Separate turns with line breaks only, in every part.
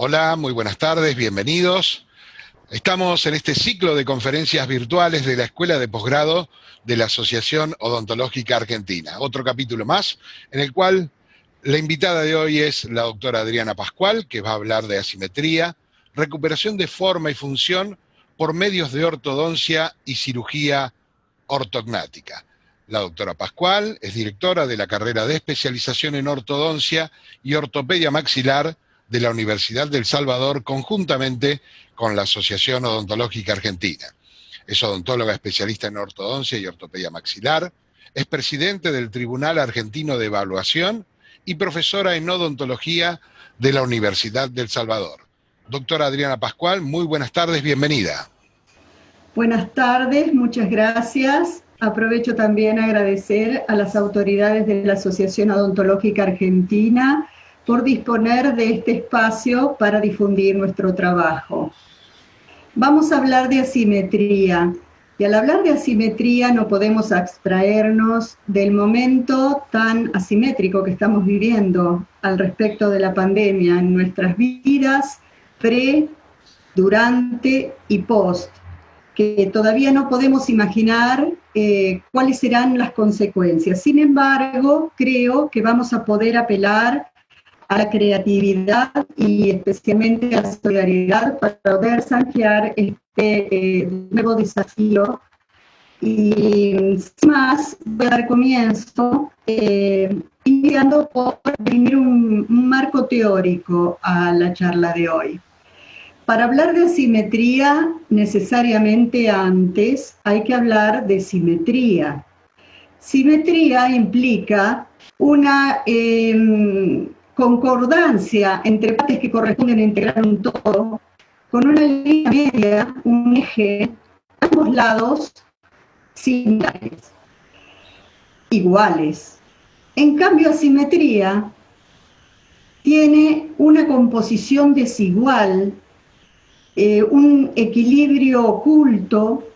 Hola, muy buenas tardes, bienvenidos. Estamos en este ciclo de conferencias virtuales de la Escuela de Posgrado de la Asociación Odontológica Argentina. Otro capítulo más en el cual la invitada de hoy es la doctora Adriana Pascual, que va a hablar de asimetría, recuperación de forma y función por medios de ortodoncia y cirugía ortognática. La doctora Pascual es directora de la carrera de especialización en ortodoncia y ortopedia maxilar de la Universidad del Salvador, conjuntamente con la Asociación Odontológica Argentina. Es odontóloga especialista en ortodoncia y ortopedia maxilar, es presidente del Tribunal Argentino de Evaluación y profesora en odontología de la Universidad del Salvador. Doctora Adriana Pascual, muy buenas tardes, bienvenida.
Buenas tardes, muchas gracias. Aprovecho también a agradecer a las autoridades de la Asociación Odontológica Argentina por disponer de este espacio para difundir nuestro trabajo. Vamos a hablar de asimetría, y al hablar de asimetría no podemos abstraernos del momento tan asimétrico que estamos viviendo al respecto de la pandemia en nuestras vidas, pre, durante y post, que todavía no podemos imaginar cuáles serán las consecuencias. Sin embargo, creo que vamos a poder apelar a la creatividad y especialmente a la solidaridad para poder zanjear este nuevo desafío. Y sin más, voy a dar comienzo iniciando por definir un marco teórico a la charla de hoy. Para hablar de asimetría, necesariamente antes hay que hablar de simetría. Simetría implica una concordancia entre partes que corresponden a integrar un todo, con una línea media, un eje, a ambos lados similares, iguales. En cambio, asimetría tiene una composición desigual, un equilibrio oculto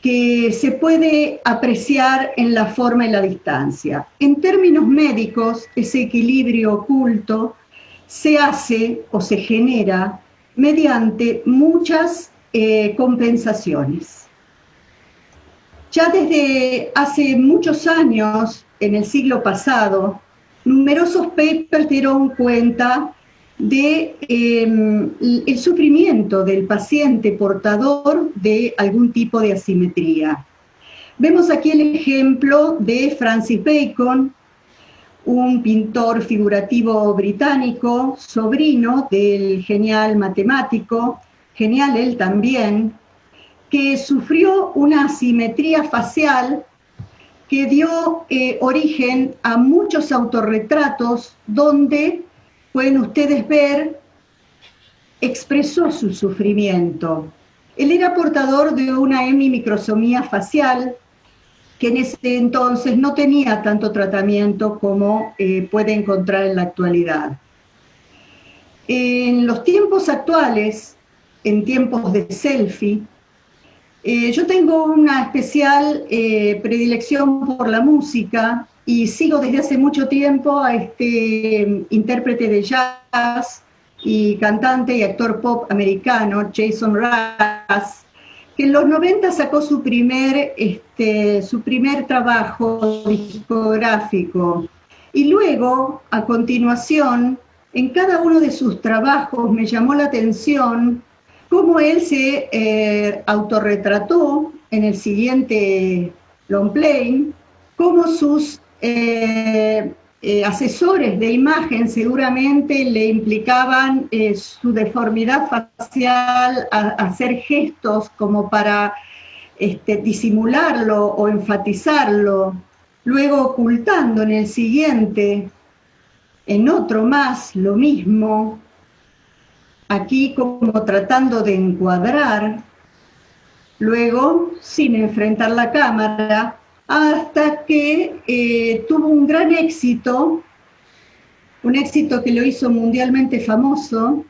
que se puede apreciar en la forma y la distancia. En términos médicos, ese equilibrio oculto se hace o se genera mediante muchas compensaciones. Ya desde hace muchos años, en el siglo pasado, numerosos papers dieron cuenta de el sufrimiento del paciente portador de algún tipo de asimetría. Vemos aquí el ejemplo de Francis Bacon, un pintor figurativo británico, sobrino del genial matemático, genial él también, que sufrió una asimetría facial que dio origen a muchos autorretratos donde pueden ustedes ver, expresó su sufrimiento. Él era portador de una hemimicrosomía facial que en ese entonces no tenía tanto tratamiento como puede encontrar en la actualidad. En los tiempos actuales, en tiempos de selfie, yo tengo una especial predilección por la música y sigo desde hace mucho tiempo a este intérprete de jazz y cantante y actor pop americano, Jason Mraz, que en los 90 sacó su primer trabajo discográfico. Y luego, a continuación, en cada uno de sus trabajos me llamó la atención cómo él se autorretrató en el siguiente long play, cómo sus asesores de imagen seguramente le implicaban su deformidad facial, hacer gestos como para disimularlo o enfatizarlo, luego ocultando en el siguiente, en otro más, lo mismo, aquí como tratando de encuadrar, luego sin enfrentar la cámara, hasta que tuvo un gran éxito, un éxito que lo hizo mundialmente famoso,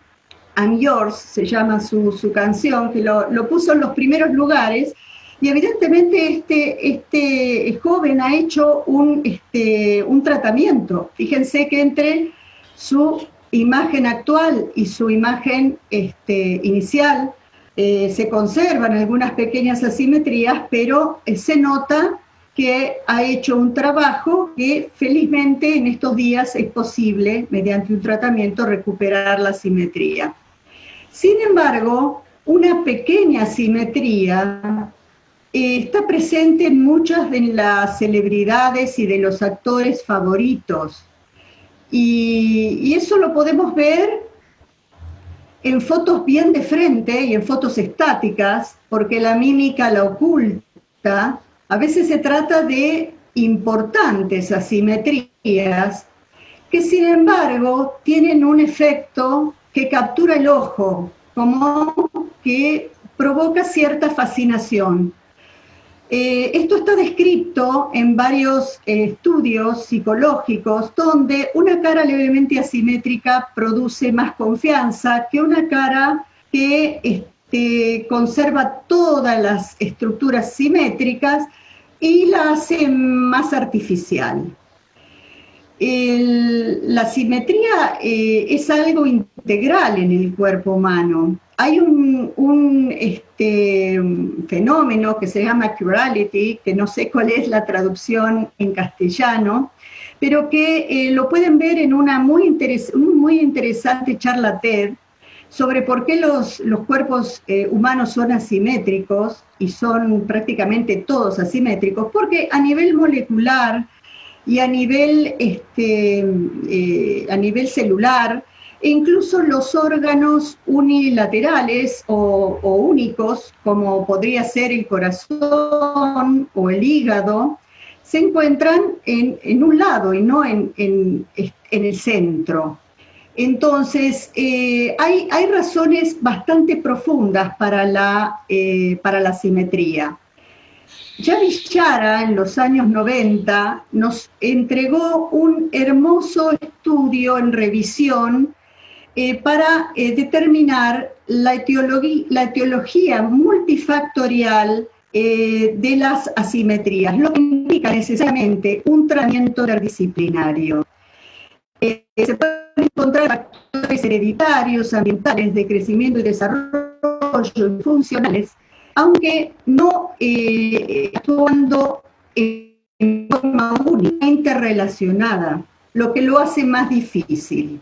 I'm Yours, se llama su canción, que lo puso en los primeros lugares, y evidentemente este joven ha hecho un tratamiento. Fíjense que entre su imagen actual y su imagen inicial se conservan algunas pequeñas asimetrías, pero se nota que ha hecho un trabajo que felizmente en estos días es posible, mediante un tratamiento, recuperar la simetría. Sin embargo, una pequeña asimetría está presente en muchas de las celebridades y de los actores favoritos. Y eso lo podemos ver en fotos bien de frente y en fotos estáticas, porque la mímica la oculta. A veces se trata de importantes asimetrías que, sin embargo, tienen un efecto que captura el ojo, como que provoca cierta fascinación. Esto está descrito en varios estudios psicológicos donde una cara levemente asimétrica produce más confianza que una cara que conserva todas las estructuras simétricas y la hace más artificial. La simetría es algo integral en el cuerpo humano. Hay un fenómeno que se llama chirality, que no sé cuál es la traducción en castellano, pero que lo pueden ver en una muy interesante charla TED sobre por qué los cuerpos humanos son asimétricos, y son prácticamente todos asimétricos, porque a nivel molecular y a nivel celular, e incluso los órganos unilaterales o únicos, como podría ser el corazón o el hígado, se encuentran en un lado y no en el centro. Entonces, hay razones bastante profundas para la simetría. Javi Chara, en los años 90, nos entregó un hermoso estudio en revisión para determinar la etiología multifactorial de las asimetrías, lo que implica necesariamente un tratamiento interdisciplinario. Se pueden encontrar factores hereditarios, ambientales, de crecimiento y desarrollo, y funcionales, aunque no actuando en forma única, interrelacionada, lo que lo hace más difícil.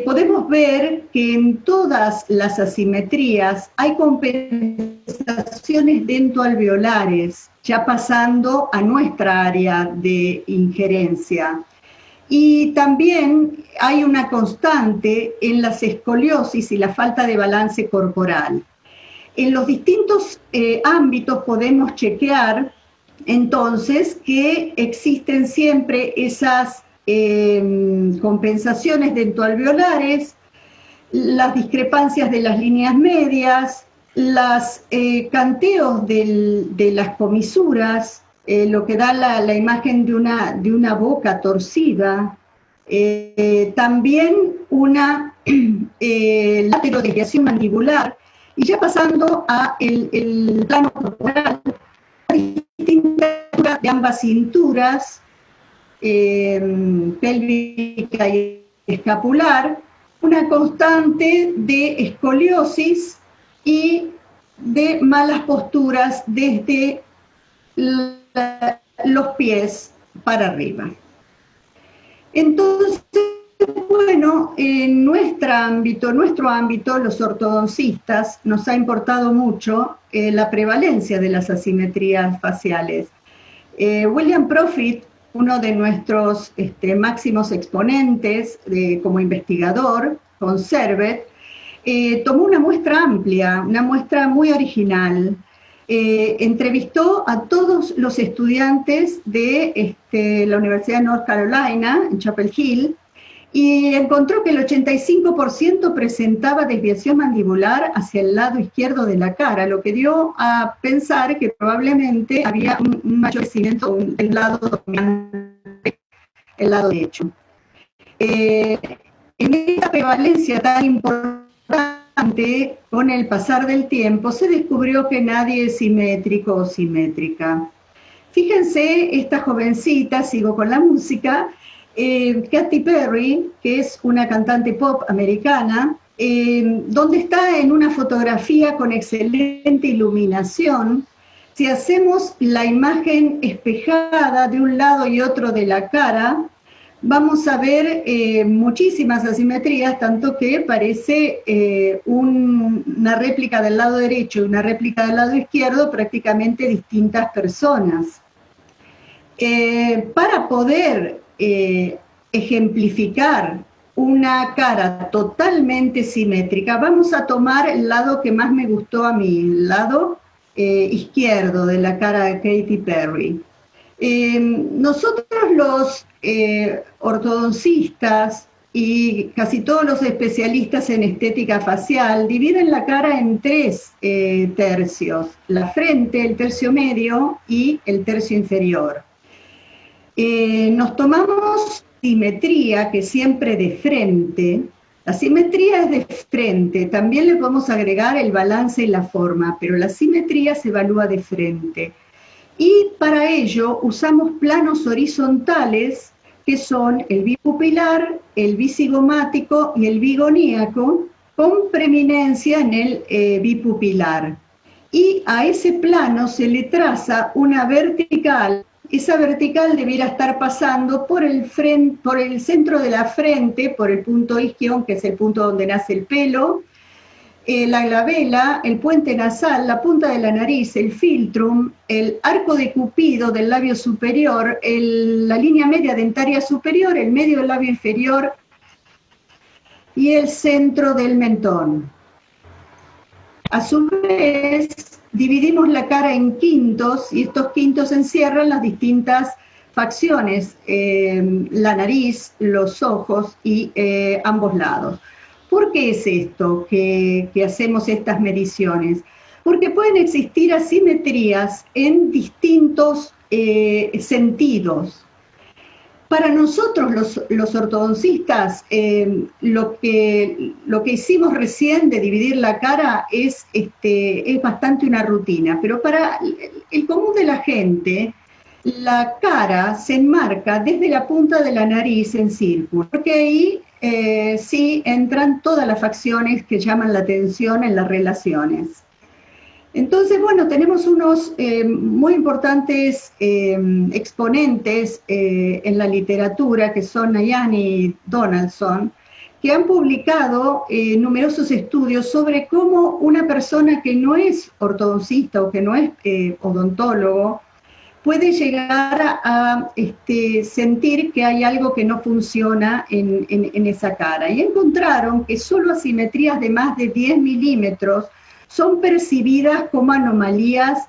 Podemos ver que en todas las asimetrías hay compensaciones dentoalveolares, ya pasando a nuestra área de injerencia. Y también hay una constante en las escoliosis y la falta de balance corporal. En los distintos ámbitos podemos chequear entonces que existen siempre esas compensaciones dentoalveolares, las discrepancias de las líneas medias, los canteos de las comisuras, lo que da la imagen de una boca torcida, también una laterodesviación mandibular, y ya pasando a el plano corporal, distintas de ambas cinturas, pélvica y escapular, una constante de escoliosis y de malas posturas desde los pies para arriba. Entonces, bueno, en nuestro ámbito, los ortodoncistas, nos ha importado mucho la prevalencia de las asimetrías faciales. William Profit, uno de nuestros máximos exponentes como investigador, con Servet, tomó una muestra amplia, una muestra muy original. Entrevistó a todos los estudiantes de la Universidad de North Carolina, en Chapel Hill, y encontró que el 85% presentaba desviación mandibular hacia el lado izquierdo de la cara, lo que dio a pensar que probablemente había un mayor crecimiento del lado dominante, el lado derecho. En esta prevalencia tan importante, con el pasar del tiempo, se descubrió que nadie es simétrico o simétrica. Fíjense, esta jovencita, sigo con la música, Katy Perry, que es una cantante pop americana, donde está en una fotografía con excelente iluminación. Si hacemos la imagen espejada de un lado y otro de la cara, vamos a ver muchísimas asimetrías, tanto que parece una réplica del lado derecho y una réplica del lado izquierdo, prácticamente distintas personas. Para poder ejemplificar una cara totalmente simétrica, vamos a tomar el lado que más me gustó a mí, el lado izquierdo de la cara de Katy Perry. Nosotros los ortodoncistas y casi todos los especialistas en estética facial dividen la cara en 3 tercios: la frente, el tercio medio y el tercio inferior. Nos tomamos simetría, que siempre de frente. La simetría es de frente, también le podemos agregar el balance y la forma, pero la simetría se evalúa de frente. Y para ello usamos planos horizontales, que son el bipupilar, el bicigomático y el bigoníaco, con preeminencia en el bipupilar. Y a ese plano se le traza una vertical. Esa vertical debiera estar pasando por el centro de la frente, por el punto isquion, que es el punto donde nace el pelo, la glabela, el puente nasal, la punta de la nariz, el filtrum, el arco de Cupido del labio superior, la línea media dentaria superior, el medio del labio inferior y el centro del mentón. A su vez, dividimos la cara en quintos, y estos quintos encierran las distintas facciones, la nariz, los ojos y ambos lados. ¿Por qué es esto que hacemos estas mediciones? Porque pueden existir asimetrías en distintos sentidos. Para nosotros los ortodoncistas, lo que hicimos recién de dividir la cara es bastante una rutina, pero para el común de la gente, la cara se enmarca desde la punta de la nariz en círculo, porque ahí sí entran todas las facciones que llaman la atención en las relaciones. Entonces, bueno, tenemos unos muy importantes exponentes en la literatura, que son Nayan y Donaldson, que han publicado numerosos estudios sobre cómo una persona que no es ortodoncista o que no es odontólogo puede llegar a sentir que hay algo que no funciona en esa cara. Y encontraron que solo asimetrías de más de 10 milímetros son percibidas como anomalías,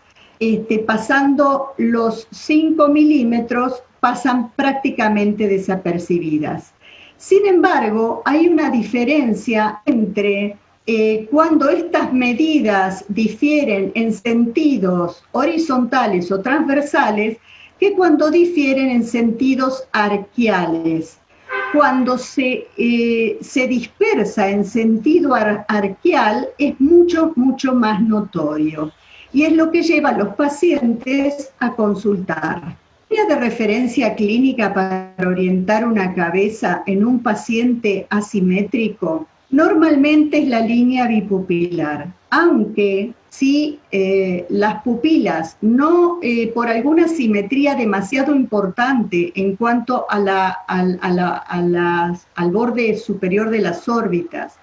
pasando los 5 milímetros, pasan prácticamente desapercibidas. Sin embargo, hay una diferencia entre cuando estas medidas difieren en sentidos horizontales o transversales, que cuando difieren en sentidos arquiales. Cuando se dispersa en sentido arquial es mucho, mucho más notorio. Y es lo que lleva a los pacientes a consultar. La línea de referencia clínica para orientar una cabeza en un paciente asimétrico normalmente es la línea bipupilar, aunque si las pupilas no, por alguna simetría demasiado importante en cuanto a al borde superior de las órbitas,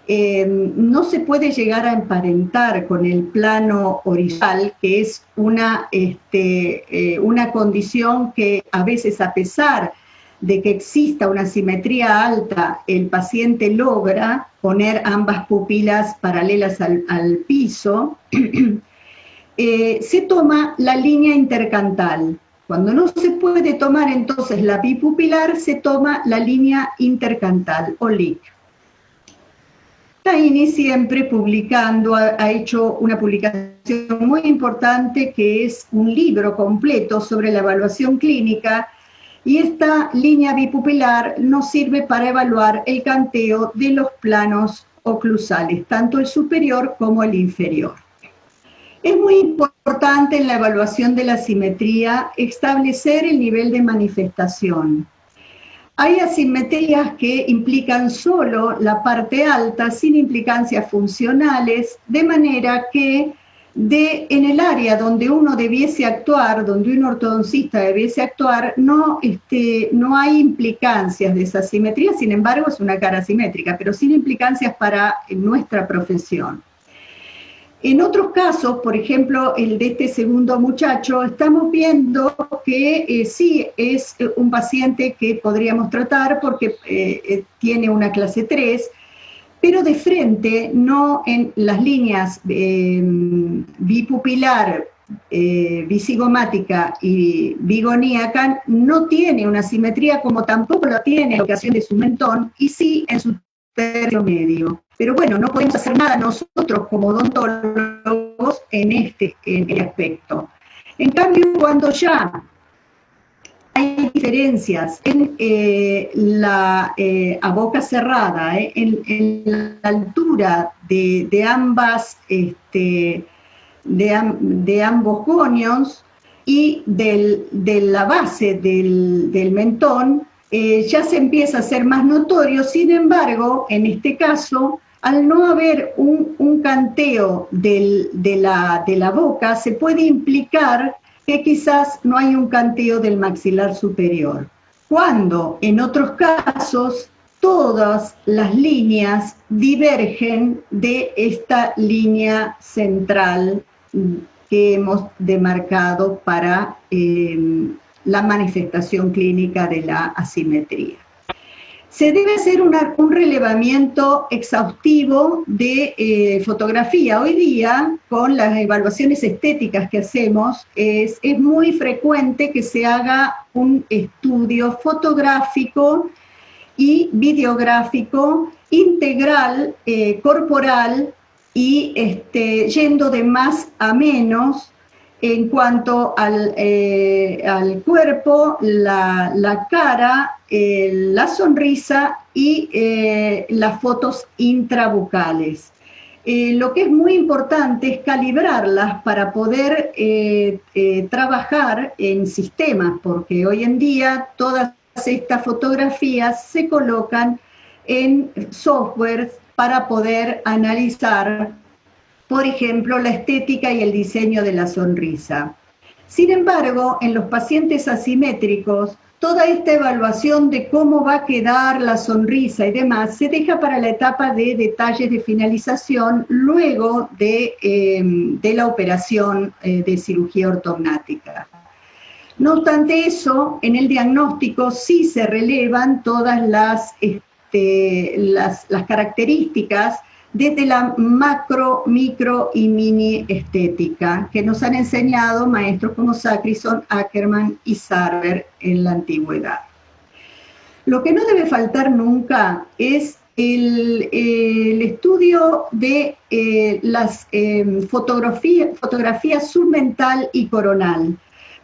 no se puede llegar a emparentar con el plano horizontal, que es una condición que a veces, a pesar de que exista una simetría alta, el paciente logra poner ambas pupilas paralelas al piso, se toma la línea intercantal. Cuando no se puede tomar entonces la bipupilar, se toma la línea intercantal o LIC. Taini siempre publicando, ha hecho una publicación muy importante que es un libro completo sobre la evaluación clínica, y esta línea bipupilar nos sirve para evaluar el canteo de los planos oclusales, tanto el superior como el inferior. Es muy importante en la evaluación de la simetría establecer el nivel de manifestación. Hay asimetrías que implican solo la parte alta, sin implicancias funcionales, de manera que en el área donde uno debiese actuar, donde un ortodoncista debiese actuar, no hay implicancias de esa asimetría, sin embargo es una cara asimétrica, pero sin implicancias para nuestra profesión. En otros casos, por ejemplo, el de este segundo muchacho, estamos viendo que sí es un paciente que podríamos tratar porque tiene una clase 3, pero de frente, no en las líneas bipupilar, bicigomática y bigoníaca, no tiene una simetría como tampoco la tiene en la ocasión de su mentón, y sí en su tercio medio. Pero bueno, no podemos hacer nada nosotros como odontólogos en este aspecto. En cambio, cuando ya hay diferencias a boca cerrada, en la altura de ambos gonios y de la base del mentón, ya se empieza a ser más notorio. Sin embargo, en este caso, al no haber un canteo de la boca, se puede implicar que quizás no hay un canteo del maxilar superior, cuando en otros casos todas las líneas divergen de esta línea central que hemos demarcado para la manifestación clínica de la asimetría. Se debe hacer un relevamiento exhaustivo de fotografía. Hoy día, con las evaluaciones estéticas que hacemos, es muy frecuente que se haga un estudio fotográfico y videográfico integral, corporal, y yendo de más a menos en cuanto al cuerpo, la cara, la sonrisa y las fotos intrabucales. Lo que es muy importante es calibrarlas para poder trabajar en sistemas, porque hoy en día todas estas fotografías se colocan en software para poder analizar, por ejemplo, la estética y el diseño de la sonrisa. Sin embargo, en los pacientes asimétricos, toda esta evaluación de cómo va a quedar la sonrisa y demás se deja para la etapa de detalles de finalización luego de la operación de cirugía ortognática. No obstante eso, en el diagnóstico sí se relevan todas las características desde la macro, micro y mini estética que nos han enseñado maestros como Sacrison, Ackerman y Sarber en la antigüedad. Lo que no debe faltar nunca es el estudio de las fotografías submental y coronal,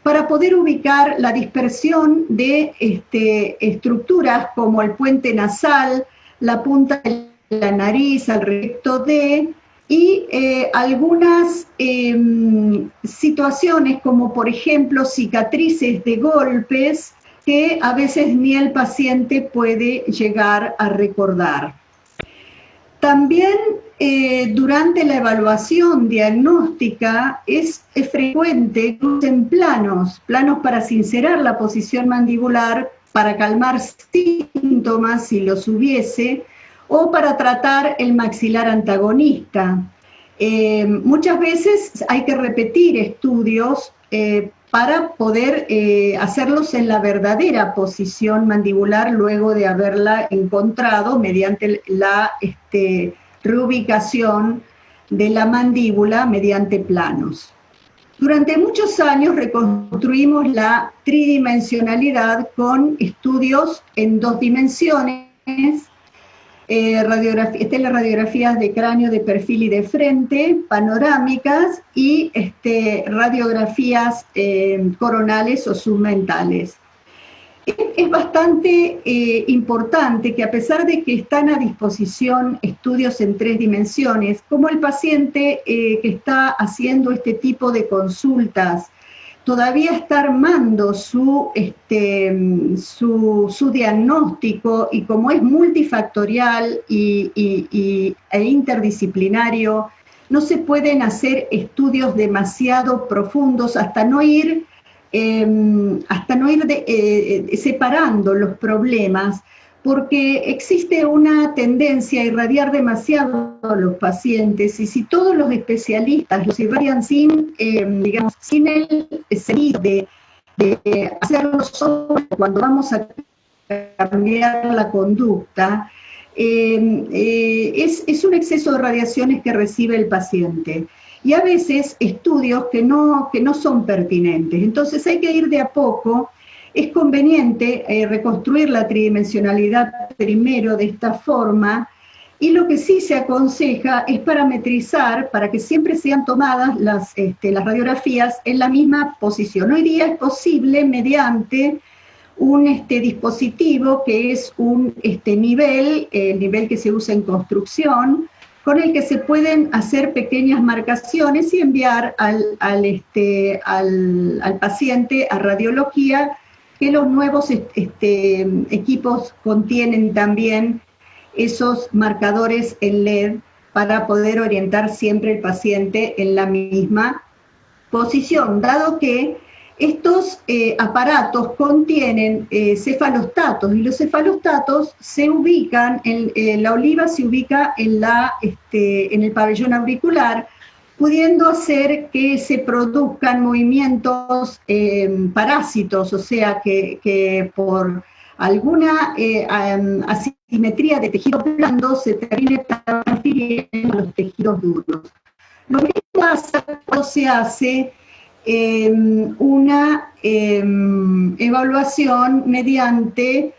para poder ubicar la dispersión de estructuras como el puente nasal, la punta de la nariz al recto D, y algunas situaciones como por ejemplo cicatrices de golpes que a veces ni el paciente puede llegar a recordar. También durante la evaluación diagnóstica es frecuente que usen planos para sincerar la posición mandibular, para calmar síntomas si los hubiese, o para tratar el maxilar antagonista. Muchas veces hay que repetir estudios para poder hacerlos en la verdadera posición mandibular luego de haberla encontrado mediante la reubicación de la mandíbula mediante planos. Durante muchos años reconstruimos la tridimensionalidad con estudios en 2 dimensiones, radiografías de cráneo de perfil y de frente, panorámicas, y radiografías coronales o submentales. Es bastante importante que, a pesar de que están a disposición estudios en 3 dimensiones, como el paciente que está haciendo este tipo de consultas todavía está armando su diagnóstico, y como es multifactorial e interdisciplinario, no se pueden hacer estudios demasiado profundos hasta no ir separando los problemas, porque existe una tendencia a irradiar demasiado a los pacientes, y si todos los especialistas los irradian sin el sentido de hacerlo solo cuando vamos a cambiar la conducta, es un exceso de radiaciones que recibe el paciente. Y a veces estudios que no son pertinentes. Entonces hay que ir de a poco. Es conveniente reconstruir la tridimensionalidad primero de esta forma, y lo que sí se aconseja es parametrizar para que siempre sean tomadas las radiografías en la misma posición. Hoy día es posible mediante un dispositivo que es un nivel, el nivel que se usa en construcción, con el que se pueden hacer pequeñas marcaciones y enviar al paciente a radiología, que los nuevos equipos contienen también esos marcadores en LED para poder orientar siempre el paciente en la misma posición, dado que estos aparatos contienen cefalostatos, y los cefalostatos se ubican, la oliva se ubica en el pabellón auricular, pudiendo hacer que se produzcan movimientos parásitos, o sea, que por alguna asimetría de tejido blando se termine transfiriendo a los tejidos duros. Lo mismo pasa cuando se hace una evaluación mediante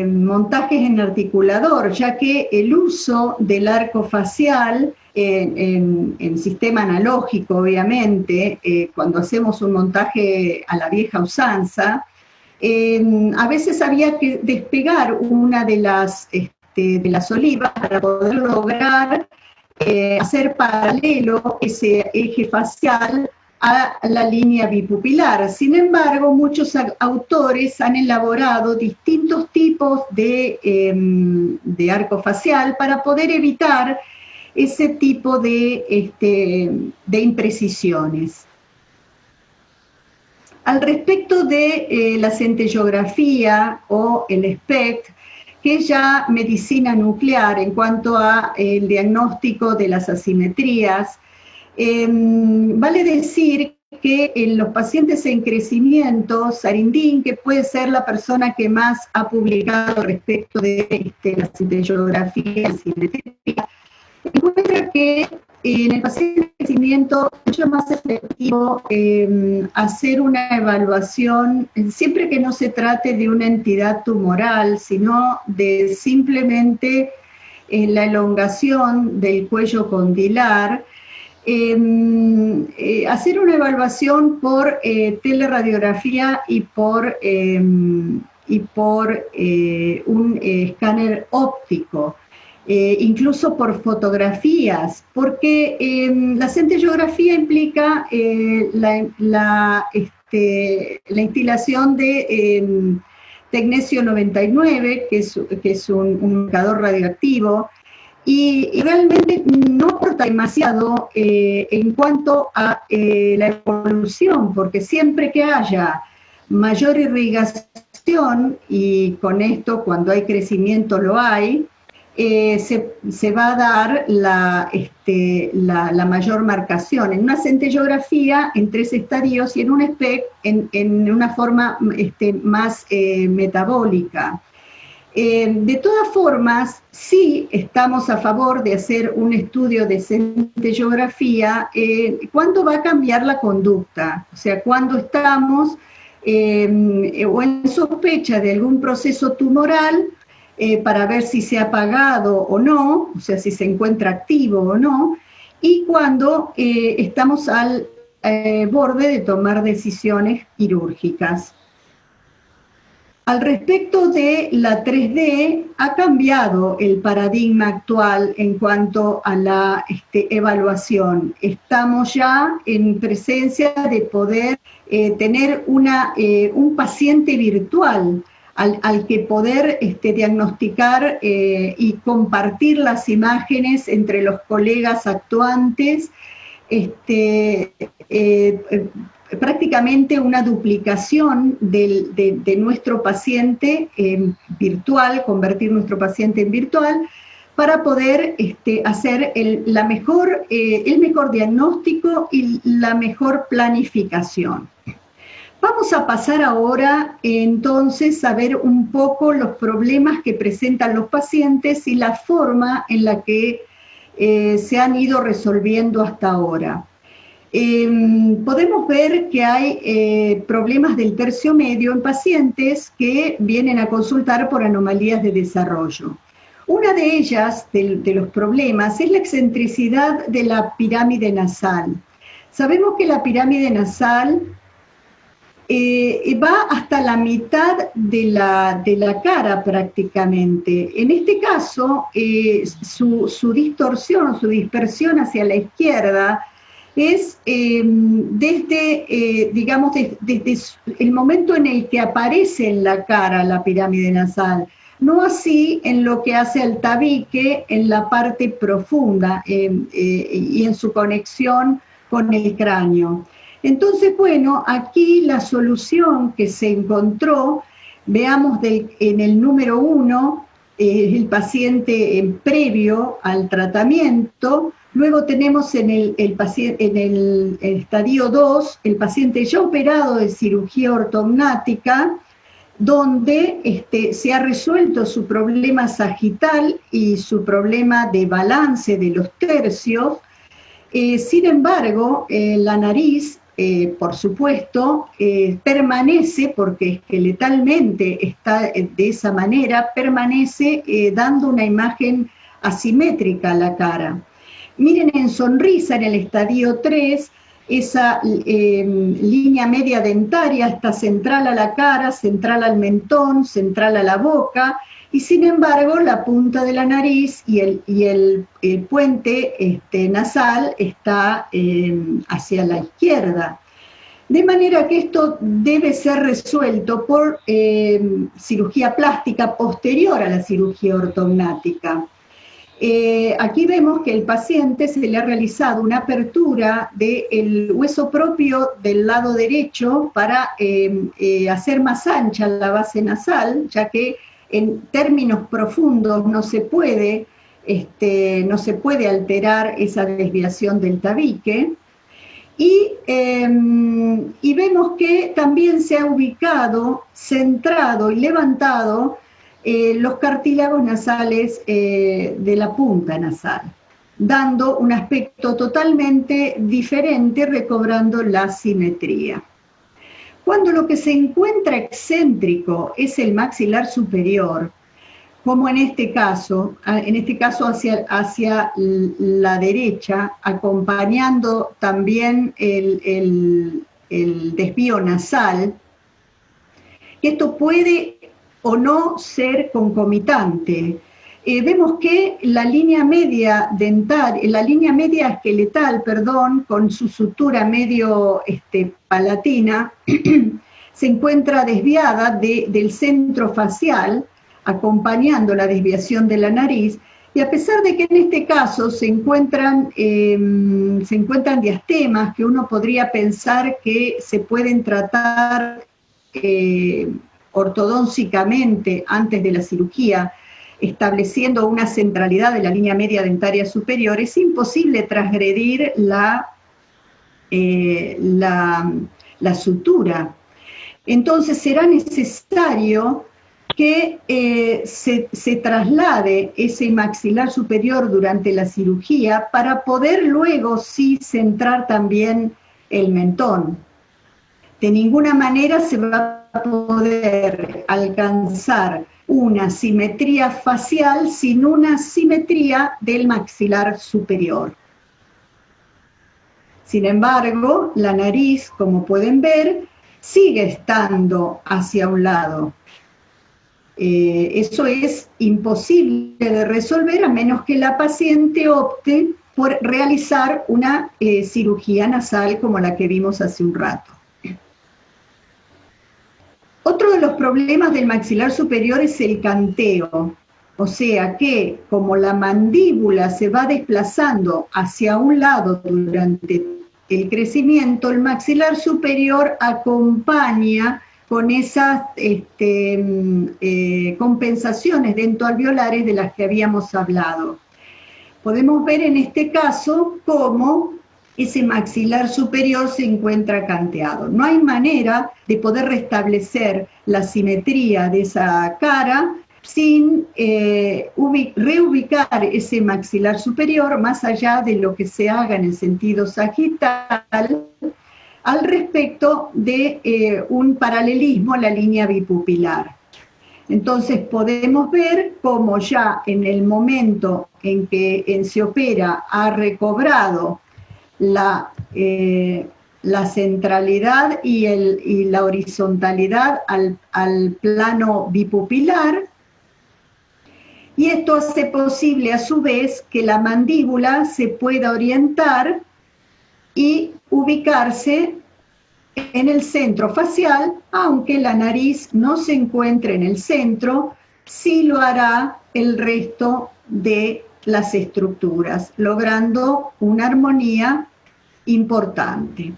montajes en articulador, ya que el uso del arco facial en sistema analógico, obviamente, cuando hacemos un montaje a la vieja usanza, a veces había que despegar una de las olivas para poder lograr hacer paralelo ese eje facial a la línea bipupilar. Sin embargo, muchos autores han elaborado distintos tipos de arco facial para poder evitar ese tipo de imprecisiones. Al respecto de la centellografía o el SPECT, que es ya medicina nuclear en cuanto a el diagnóstico de las asimetrías, vale decir que en los pacientes en crecimiento, Sarindin, que puede ser la persona que más ha publicado respecto de la centellografía y simetría, encuentra que en el paciente de crecimiento es mucho más efectivo hacer una evaluación, siempre que no se trate de una entidad tumoral, sino de simplemente la elongación del cuello condilar, hacer una evaluación por teleradiografía y por un escáner óptico. Incluso por fotografías, porque la centellografía implica la instilación de tecnesio 99, que es un marcador radioactivo, y realmente no aporta demasiado en cuanto a la evolución, porque siempre que haya mayor irrigación, y con esto cuando hay crecimiento lo hay, se va a dar la mayor marcación. En una centellografía en 3 estadios y en un SPECT en una forma más metabólica. De todas formas, sí estamos a favor de hacer un estudio de centellografía cuando va a cambiar la conducta, o sea, cuando estamos o en sospecha de algún proceso tumoral, para ver si se ha apagado o no, o sea, si se encuentra activo o no, y cuando estamos al borde de tomar decisiones quirúrgicas. Al respecto de la 3D, ha cambiado el paradigma actual en cuanto a la evaluación. Estamos ya en presencia de poder tener un paciente virtual al que poder diagnosticar y compartir las imágenes entre los colegas actuantes, prácticamente una duplicación de nuestro paciente virtual, convertir nuestro paciente en virtual, para poder hacer el mejor diagnóstico y la mejor planificación. Vamos a pasar ahora entonces a ver un poco los problemas que presentan los pacientes y la forma en la que se han ido resolviendo hasta ahora. Podemos ver que hay problemas del tercio medio en pacientes que vienen a consultar por anomalías de desarrollo. Una de ellas, de los problemas, es la excentricidad de la pirámide nasal. Sabemos que la pirámide nasal va hasta la mitad de la cara prácticamente. En este caso, su distorsión, su dispersión hacia la izquierda es desde el momento en el que aparece en la cara la pirámide nasal, no así en lo que hace al tabique en la parte profunda y en su conexión con el cráneo. Entonces, bueno, aquí la solución que se encontró, veamos en el número 1, el paciente previo al tratamiento. Luego tenemos en el estadio 2, el paciente ya operado de cirugía ortognática, donde se ha resuelto su problema sagital y su problema de balance de los tercios. Sin embargo, la nariz, por supuesto, permanece, porque esqueletalmente está de esa manera, permanece dando una imagen asimétrica a la cara. Miren en sonrisa, en el estadio 3, esa línea media dentaria está central a la cara, central al mentón, central a la boca, y sin embargo la punta de la nariz y el puente nasal está hacia la izquierda. De manera que esto debe ser resuelto por cirugía plástica posterior a la cirugía ortognática. Aquí vemos que el paciente se le ha realizado una apertura del hueso propio del lado derecho para hacer más ancha la base nasal, ya que en términos profundos no se puede alterar esa desviación del tabique. Y vemos que también se ha ubicado, centrado y levantado los cartílagos nasales de la punta nasal, dando un aspecto totalmente diferente, recobrando la simetría. Cuando lo que se encuentra excéntrico es el maxilar superior, como en este caso hacia la derecha, acompañando también el desvío nasal, esto puede o no ser concomitante. Vemos que la línea media esqueletal, con su sutura medio palatina, se encuentra desviada del centro facial, acompañando la desviación de la nariz, y a pesar de que en este caso se encuentran diastemas que uno podría pensar que se pueden tratar ortodóncicamente antes de la cirugía, estableciendo una centralidad de la línea media dentaria superior, es imposible transgredir la sutura. Entonces será necesario que se traslade ese maxilar superior durante la cirugía para poder luego sí centrar también el mentón. De ninguna manera se va a poder alcanzar una simetría facial sin una simetría del maxilar superior. Sin embargo, la nariz, como pueden ver, sigue estando hacia un lado. Eso es imposible de resolver a menos que la paciente opte por realizar una cirugía nasal como la que vimos hace un rato. de los problemas del maxilar superior es el canteo. O sea que, como la mandíbula se va desplazando hacia un lado durante el crecimiento, el maxilar superior acompaña con esas compensaciones dentoalveolares de las que habíamos hablado. Podemos ver en este caso cómo ese maxilar superior se encuentra canteado. No hay manera de poder restablecer la simetría de esa cara sin reubicar ese maxilar superior más allá de lo que se haga en el sentido sagital al respecto de un paralelismo a la línea bipupilar. Entonces podemos ver cómo ya en el momento en que se opera ha recobrado la centralidad y la horizontalidad al plano bipupilar, y esto hace posible a su vez que la mandíbula se pueda orientar y ubicarse en el centro facial, aunque la nariz no se encuentre en el centro, sí lo hará el resto de las estructuras, logrando una armonía importante.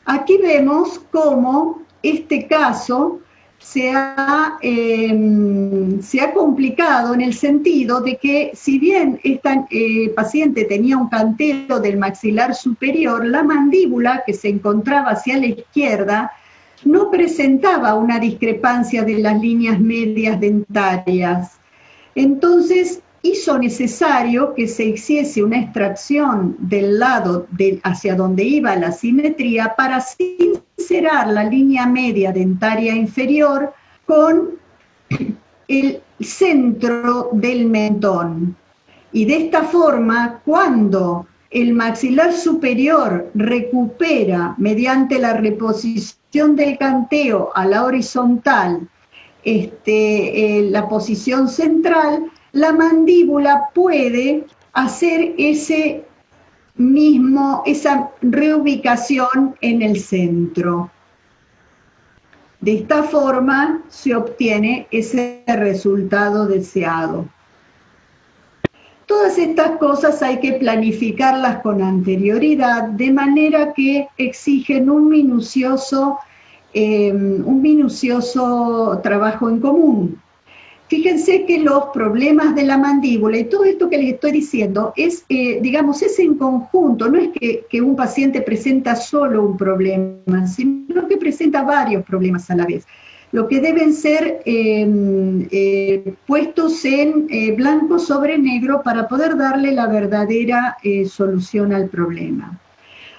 Aquí vemos cómo este caso se ha complicado en el sentido de que, si bien esta paciente tenía un canteo del maxilar superior, la mandíbula que se encontraba hacia la izquierda no presentaba una discrepancia de las líneas medias dentarias. Entonces hizo necesario que se hiciese una extracción del lado hacia donde iba la simetría para sincerar la línea media dentaria inferior con el centro del mentón. Y de esta forma, cuando el maxilar superior recupera, mediante la reposición del canteo a la horizontal, la posición central, la mandíbula puede hacer esa reubicación en el centro. De esta forma se obtiene ese resultado deseado. Todas estas cosas hay que planificarlas con anterioridad, de manera que exigen un minucioso trabajo en común. Fíjense que los problemas de la mandíbula y todo esto que les estoy diciendo es, es en conjunto, no es que un paciente presenta solo un problema, sino que presenta varios problemas a la vez, lo que deben ser puestos en blanco sobre negro para poder darle la verdadera solución al problema.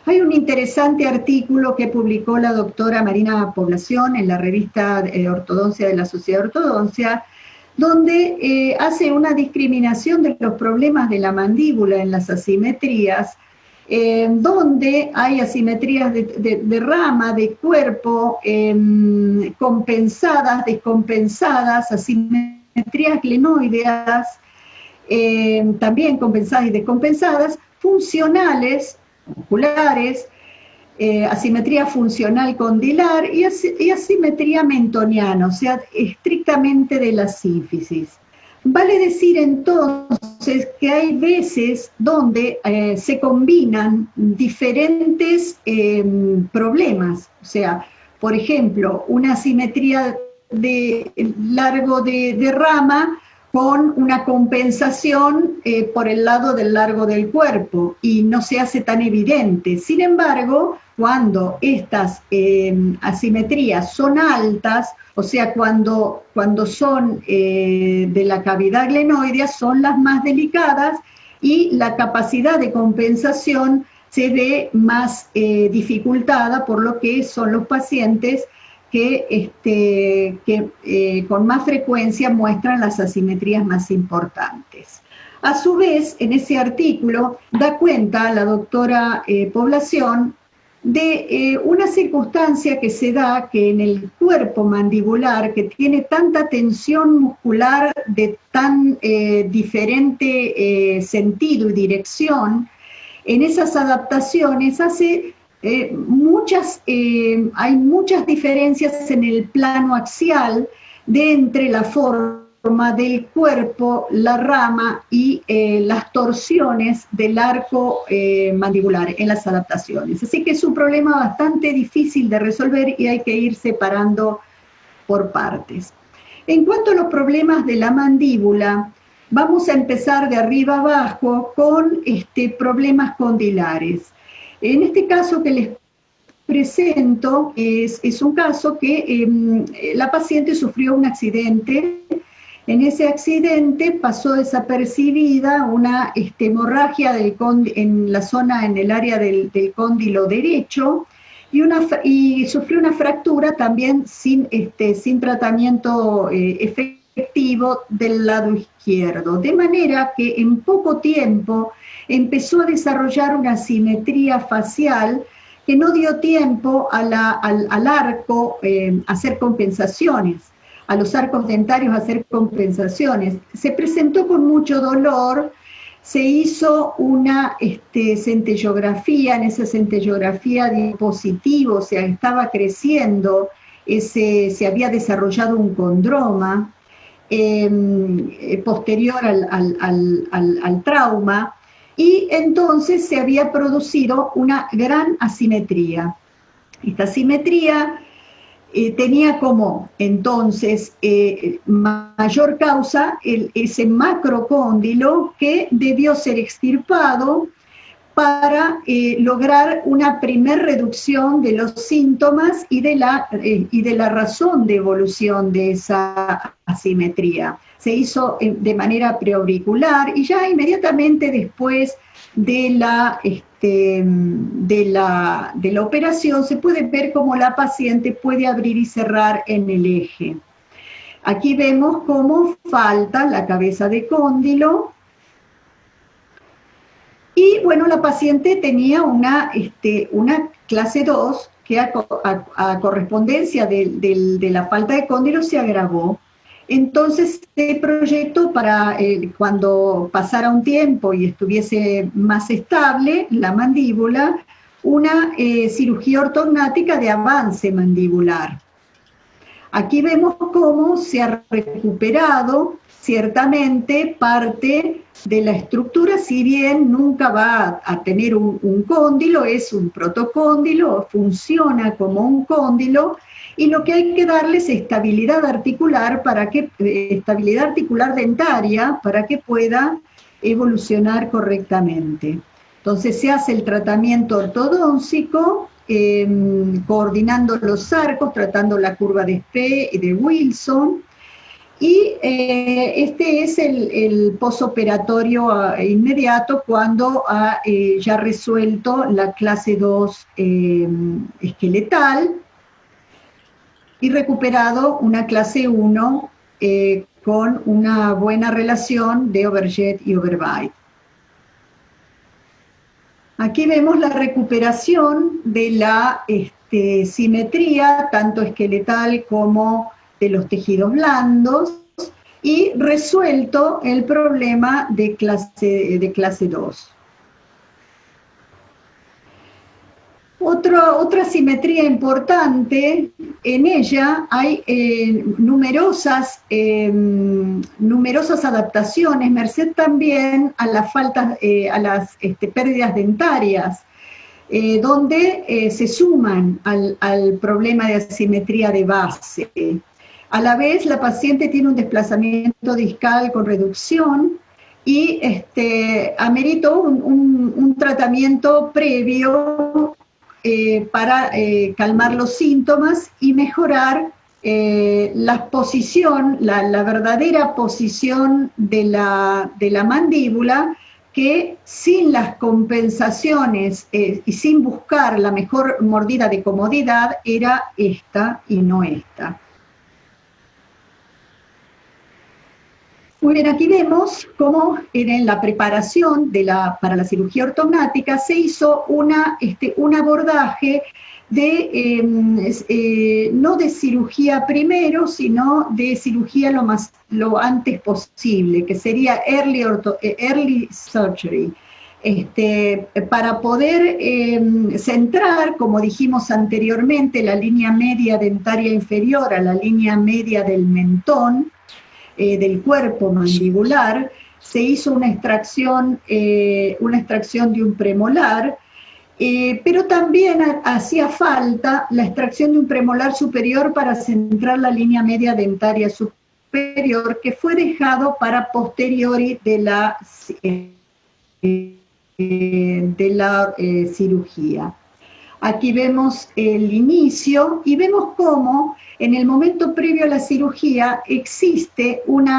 Hay un interesante artículo que publicó la doctora Marina Población en la revista Ortodoncia de la Sociedad de Ortodoncia, donde hace una discriminación de los problemas de la mandíbula en las asimetrías, donde hay asimetrías de rama, de cuerpo, compensadas, descompensadas, asimetrías glenoideas, también compensadas y descompensadas, funcionales, oculares, asimetría funcional condilar y asimetría mentoniana, o sea, estrictamente de la sínfisis. Vale decir entonces que hay veces donde se combinan diferentes problemas, o sea, por ejemplo, una asimetría de largo de rama con una compensación por el lado del largo del cuerpo y no se hace tan evidente. Sin embargo, cuando estas asimetrías son altas, o sea, cuando son de la cavidad glenoidea, son las más delicadas y la capacidad de compensación se ve más dificultada por lo que son los pacientes que con más frecuencia muestran las asimetrías más importantes. A su vez, en ese artículo da cuenta la doctora Población de una circunstancia que se da que en el cuerpo mandibular, que tiene tanta tensión muscular de tan diferente sentido y dirección, en esas adaptaciones hace hay muchas diferencias en el plano axial entre la forma del cuerpo, la rama y las torsiones del arco mandibular en las adaptaciones. Así que es un problema bastante difícil de resolver y hay que ir separando por partes. En cuanto a los problemas de la mandíbula, vamos a empezar de arriba abajo con problemas condilares. En este caso que les presento es un caso que la paciente sufrió un accidente. En ese accidente pasó desapercibida una hemorragia en la zona, en el área del cóndilo derecho, y sufrió una fractura también sin tratamiento efectivo del lado izquierdo. De manera que en poco tiempo empezó a desarrollar una simetría facial que no dio tiempo al arco a hacer compensaciones, a los arcos dentarios a hacer compensaciones. Se presentó con mucho dolor, se hizo una centellografía. En esa centellografía dio positivo, o sea, estaba creciendo, se había desarrollado un condroma posterior al trauma, y entonces se había producido una gran asimetría. Esta asimetría tenía como entonces mayor causa ese macrocóndilo que debió ser extirpado para lograr una primer reducción de los síntomas y de la razón de evolución de esa asimetría. Se hizo de manera preauricular y ya inmediatamente después de la operación se puede ver cómo la paciente puede abrir y cerrar en el eje. Aquí vemos cómo falta la cabeza de cóndilo. Y bueno, la paciente tenía una clase 2 que a correspondencia de la falta de cóndilo se agravó. Entonces se proyectó para cuando pasara un tiempo y estuviese más estable la mandíbula, una cirugía ortognática de avance mandibular. Aquí vemos cómo se ha recuperado ciertamente parte de la estructura, si bien nunca va a tener un cóndilo, es un protocóndilo, funciona como un cóndilo, y lo que hay que darle es estabilidad articular, estabilidad articular dentaria, para que pueda evolucionar correctamente. Entonces se hace el tratamiento ortodóncico, coordinando los arcos, tratando la curva de Spe y de Wilson, y este es el posoperatorio inmediato cuando ha ya resuelto la clase 2 esqueletal y recuperado una clase 1 con una buena relación de overjet y overbite. Aquí vemos la recuperación de la simetría, tanto esqueletal como de los tejidos blandos, y resuelto el problema de clase 2. Otra simetría importante, en ella hay numerosas adaptaciones, merced también a las pérdidas dentarias, donde se suman al problema de asimetría de base. A la vez, la paciente tiene un desplazamiento discal con reducción y ameritó un tratamiento previo para calmar los síntomas y mejorar la verdadera posición de la mandíbula, que sin las compensaciones y sin buscar la mejor mordida de comodidad era esta y no esta. Muy bien, aquí vemos cómo en la preparación para la cirugía ortognática se hizo un abordaje no de cirugía primero, sino de cirugía lo antes posible, que sería early surgery. para poder centrar, como dijimos anteriormente, la línea media dentaria inferior a la línea media del mentón, del cuerpo mandibular, se hizo una extracción de un premolar, pero también hacía falta la extracción de un premolar superior para centrar la línea media dentaria superior, que fue dejado para posteriori de la cirugía. Aquí vemos el inicio y vemos cómo en el momento previo a la cirugía existe un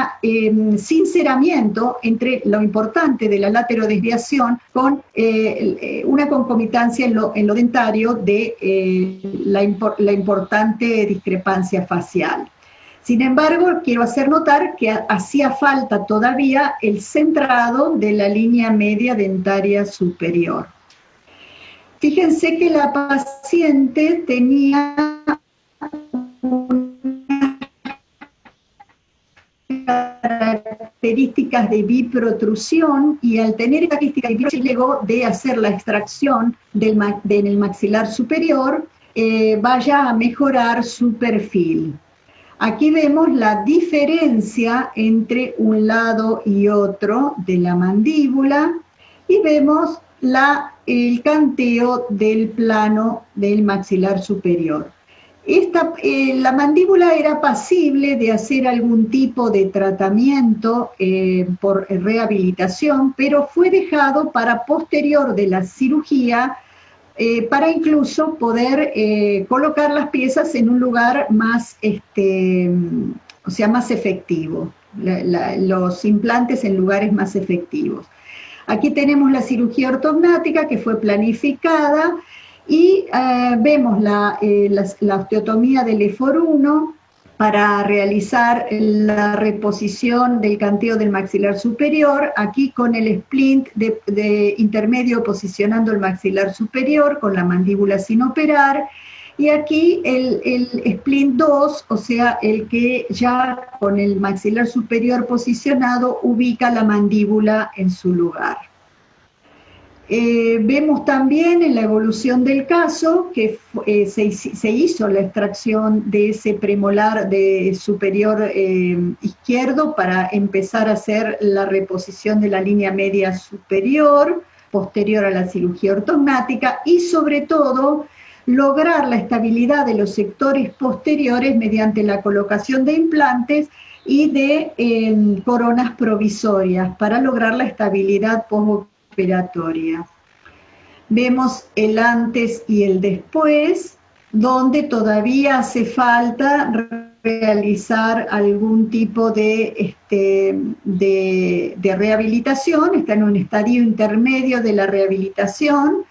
sinceramiento entre lo importante de la laterodesviación con una concomitancia en lo dentario de la importante discrepancia facial. Sin embargo, quiero hacer notar que hacía falta todavía el centrado de la línea media dentaria superior. Fíjense que la paciente tenía características de biprotrusión y al tener características de biprotrusión llegó de hacer la extracción en el maxilar superior, vaya a mejorar su perfil. Aquí vemos la diferencia entre un lado y otro de la mandíbula y vemos el canteo del plano del maxilar superior. La mandíbula era pasible de hacer algún tipo de tratamiento por rehabilitación, pero fue dejado para posterior de la cirugía para incluso poder colocar las piezas en un lugar más, más efectivo, los implantes en lugares más efectivos. Aquí tenemos la cirugía ortognática que fue planificada y vemos la osteotomía del EFOR1 para realizar la reposición del canteo del maxilar superior, aquí con el splint de intermedio posicionando el maxilar superior con la mandíbula sin operar, y aquí el splint 2, o sea, el que ya con el maxilar superior posicionado ubica la mandíbula en su lugar. Vemos también en la evolución del caso que se hizo la extracción de ese premolar superior izquierdo para empezar a hacer la reposición de la línea media superior, posterior a la cirugía ortognática, y sobre todo lograr la estabilidad de los sectores posteriores mediante la colocación de implantes y de coronas provisorias para lograr la estabilidad postoperatoria. Vemos el antes y el después, donde todavía hace falta realizar algún tipo de rehabilitación, está en un estadio intermedio de la rehabilitación,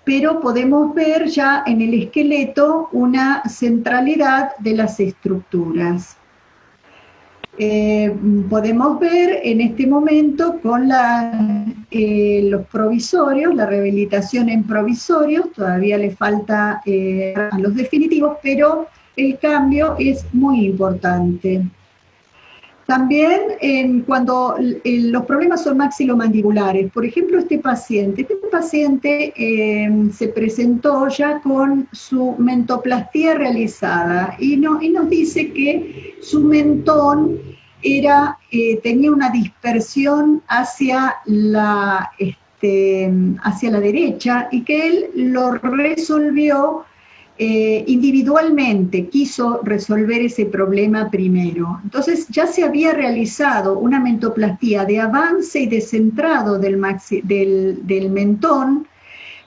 pero podemos ver ya en el esqueleto una centralidad de las estructuras. Podemos ver en este momento con los provisorios, la rehabilitación en provisorios, todavía le falta a los definitivos, pero el cambio es muy importante. También cuando los problemas son maxilomandibulares, por ejemplo este paciente se presentó ya con su mentoplastía realizada y nos dice que su mentón tenía una dispersión hacia la derecha y que él lo resolvió individualmente, quiso resolver ese problema primero. Entonces ya se había realizado una mentoplastía de avance y descentrado del mentón,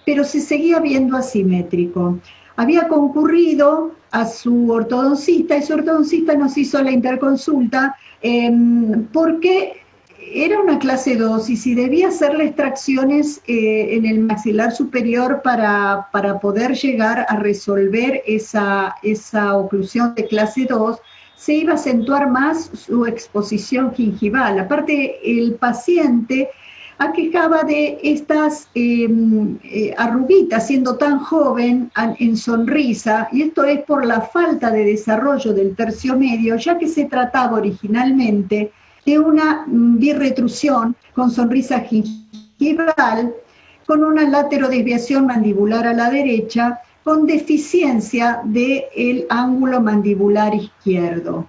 pero se seguía viendo asimétrico. Había concurrido a su ortodoncista y su ortodoncista nos hizo la interconsulta porque era una clase 2 y si debía hacerle extracciones en el maxilar superior para poder llegar a resolver esa oclusión de clase 2, se iba a acentuar más su exposición gingival. Aparte, el paciente aquejaba de estas arruguitas, siendo tan joven en sonrisa, y esto es por la falta de desarrollo del tercio medio, ya que se trataba originalmente de una birretrusión con sonrisa gingival, con una laterodesviación mandibular a la derecha, con deficiencia del ángulo mandibular izquierdo.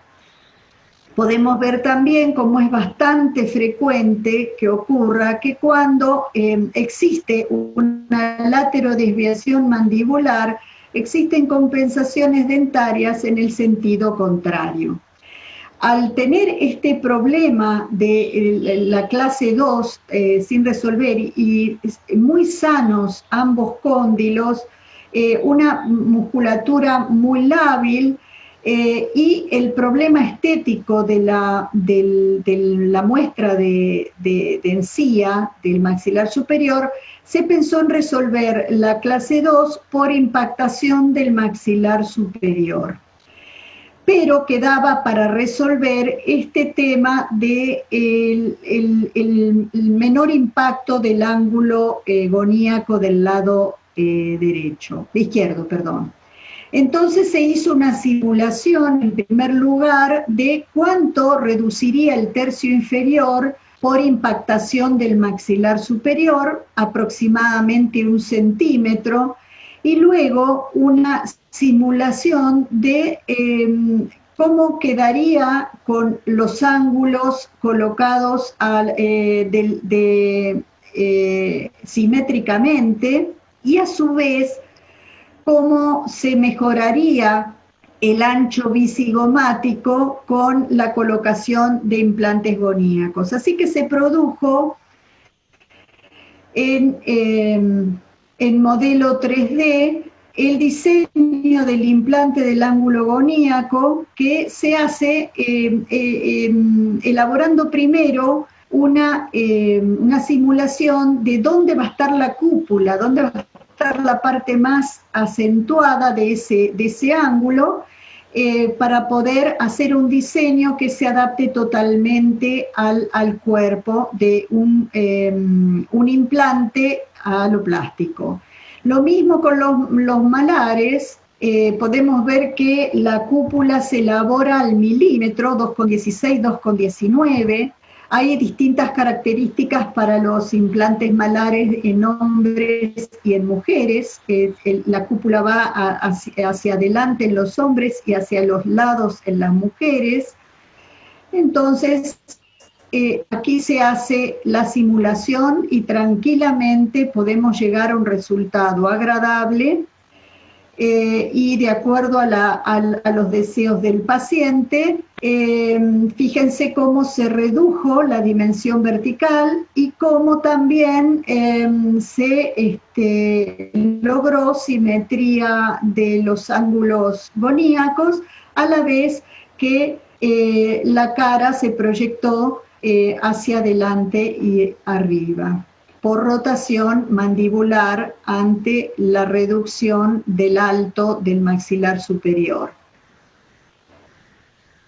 Podemos ver también cómo es bastante frecuente que ocurra que cuando existe una laterodesviación mandibular, existen compensaciones dentarias en el sentido contrario. Al tener este problema de la clase 2 sin resolver y muy sanos ambos cóndilos, una musculatura muy lábil, y el problema estético de la muestra de encía del maxilar superior, se pensó en resolver la clase 2 por impactación del maxilar superior. Pero quedaba para resolver este tema de el menor impacto del ángulo goníaco del lado izquierdo, perdón. Entonces se hizo una simulación, en primer lugar, de cuánto reduciría el tercio inferior por impactación del maxilar superior, aproximadamente 1 centímetro, y luego una simulación de cómo quedaría con los ángulos colocados simétricamente, y a su vez cómo se mejoraría el ancho bicigomático con la colocación de implantes goníacos. Así que se produjo en modelo 3D el diseño del implante del ángulo goníaco, que se hace elaborando primero una simulación de dónde va a estar la cúpula, dónde va a estar la parte más acentuada de ese ángulo, para poder hacer un diseño que se adapte totalmente al cuerpo de un implante aloplástico. Lo mismo con los malares. Podemos ver que la cúpula se elabora al milímetro, 2,16, 2,19. Hay distintas características para los implantes malares en hombres y en mujeres. La cúpula va hacia adelante en los hombres y hacia los lados en las mujeres. Entonces, aquí se hace la simulación y tranquilamente podemos llegar a un resultado agradable y de acuerdo a los deseos del paciente. Fíjense cómo se redujo la dimensión vertical y cómo también se logró simetría de los ángulos goníacos, a la vez que la cara se proyectó hacia adelante y arriba, por rotación mandibular ante la reducción del alto del maxilar superior.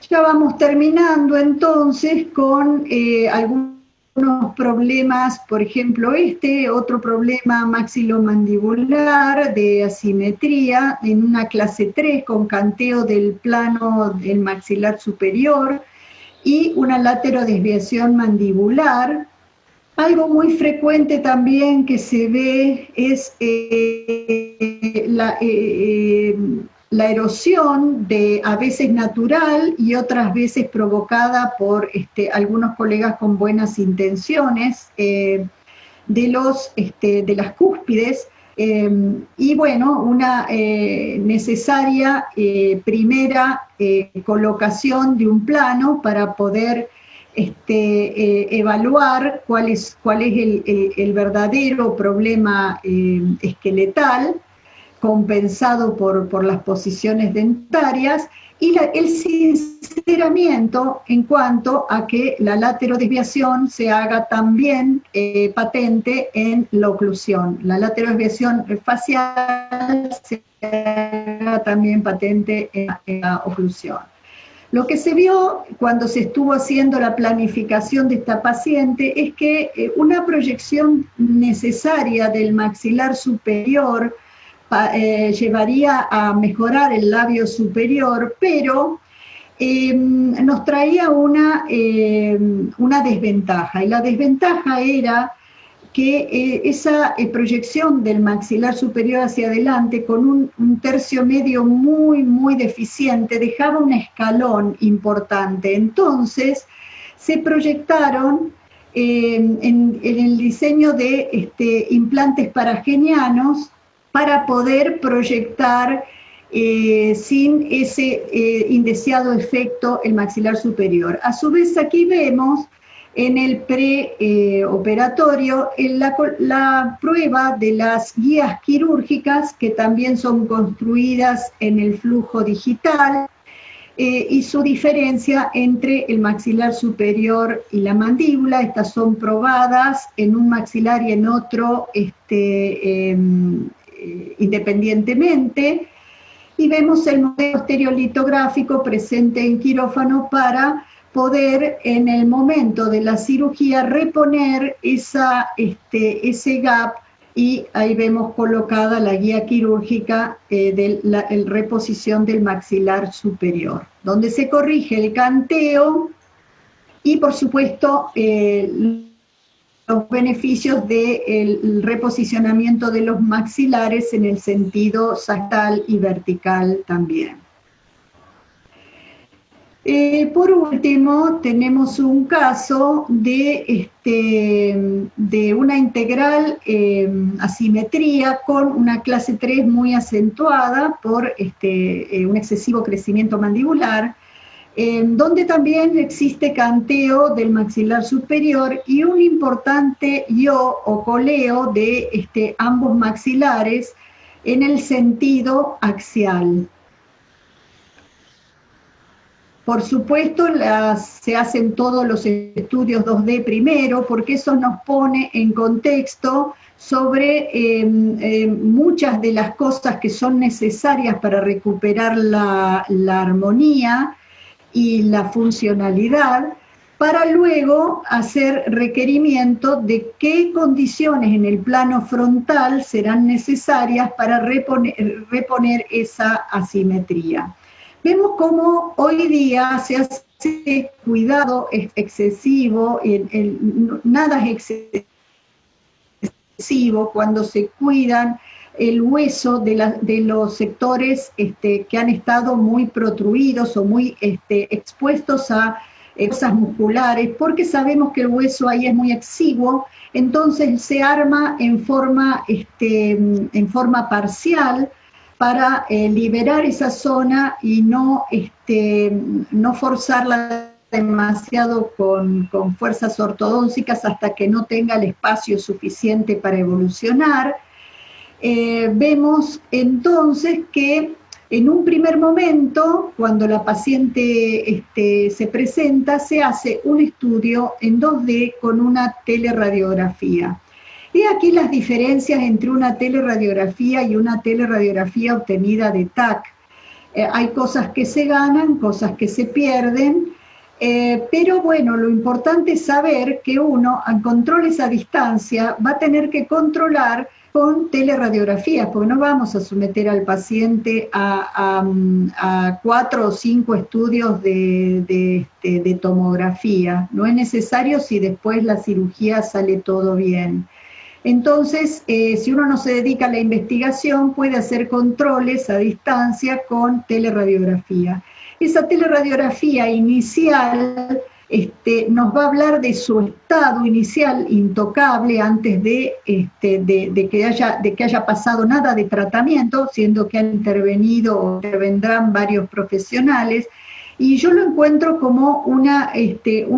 Ya vamos terminando entonces con algunos problemas, por ejemplo otro problema maxilomandibular de asimetría en una clase 3 con canteo del plano del maxilar superior y una laterodesviación mandibular. Algo muy frecuente también que se ve es la erosión, a veces natural y otras veces provocada por algunos colegas con buenas intenciones, de las cúspides, y bueno, una necesaria primera colocación de un plano para poder evaluar cuál es el verdadero problema esqueletal, compensado por las posiciones dentarias, y el sinceramiento en cuanto a que la laterodesviación se haga también patente en la oclusión. La laterodesviación facial se haga también patente en la oclusión. Lo que se vio cuando se estuvo haciendo la planificación de esta paciente es que una proyección necesaria del maxilar superior llevaría a mejorar el labio superior, pero nos traía una desventaja, y la desventaja era que esa proyección del maxilar superior hacia adelante con un tercio medio muy, muy deficiente dejaba un escalón importante. Entonces se proyectaron en el diseño de implantes paragenianos para poder proyectar sin ese indeseado efecto el maxilar superior. A su vez aquí vemos en el preoperatorio la prueba de las guías quirúrgicas que también son construidas en el flujo digital y su diferencia entre el maxilar superior y la mandíbula. Estas son probadas en un maxilar y en otro independientemente, y vemos el modelo estereolitográfico presente en quirófano para poder en el momento de la cirugía reponer ese gap, y ahí vemos colocada la guía quirúrgica de la reposición del maxilar superior, donde se corrige el canteo y por supuesto los beneficios del reposicionamiento de los maxilares en el sentido sagittal y vertical también. Por último, tenemos un caso de una integral asimetría con una clase 3 muy acentuada por un excesivo crecimiento mandibular, donde también existe canteo del maxilar superior y un importante yaw o coleo de ambos maxilares en el sentido axial. Por supuesto, se hacen todos los estudios 2D primero, porque eso nos pone en contexto sobre muchas de las cosas que son necesarias para recuperar la armonía y la funcionalidad, para luego hacer requerimiento de qué condiciones en el plano frontal serán necesarias para reponer esa asimetría. Vemos cómo hoy día se hace cuidado excesivo, nada es excesivo cuando se cuidan el hueso de los sectores que han estado muy protruidos o muy expuestos a cosas musculares, porque sabemos que el hueso ahí es muy exiguo, entonces se arma en forma parcial para liberar esa zona y no forzarla demasiado con fuerzas ortodóncicas hasta que no tenga el espacio suficiente para evolucionar. Vemos entonces que en un primer momento, cuando la paciente se presenta, se hace un estudio en 2D con una teleradiografía. Y aquí las diferencias entre una teleradiografía y una teleradiografía obtenida de TAC. Hay cosas que se ganan, cosas que se pierden, pero bueno, lo importante es saber que uno, al controles a distancia, va a tener que controlar con teleradiografías, porque no vamos a someter al paciente a 4 o 5 estudios de tomografía. No es necesario si después la cirugía sale todo bien. Entonces, si uno no se dedica a la investigación, puede hacer controles a distancia con teleradiografía. Esa teleradiografía inicial nos va a hablar de su estado inicial intocable antes de que haya pasado nada de tratamiento, siendo que han intervenido o intervendrán varios profesionales, y yo lo encuentro como un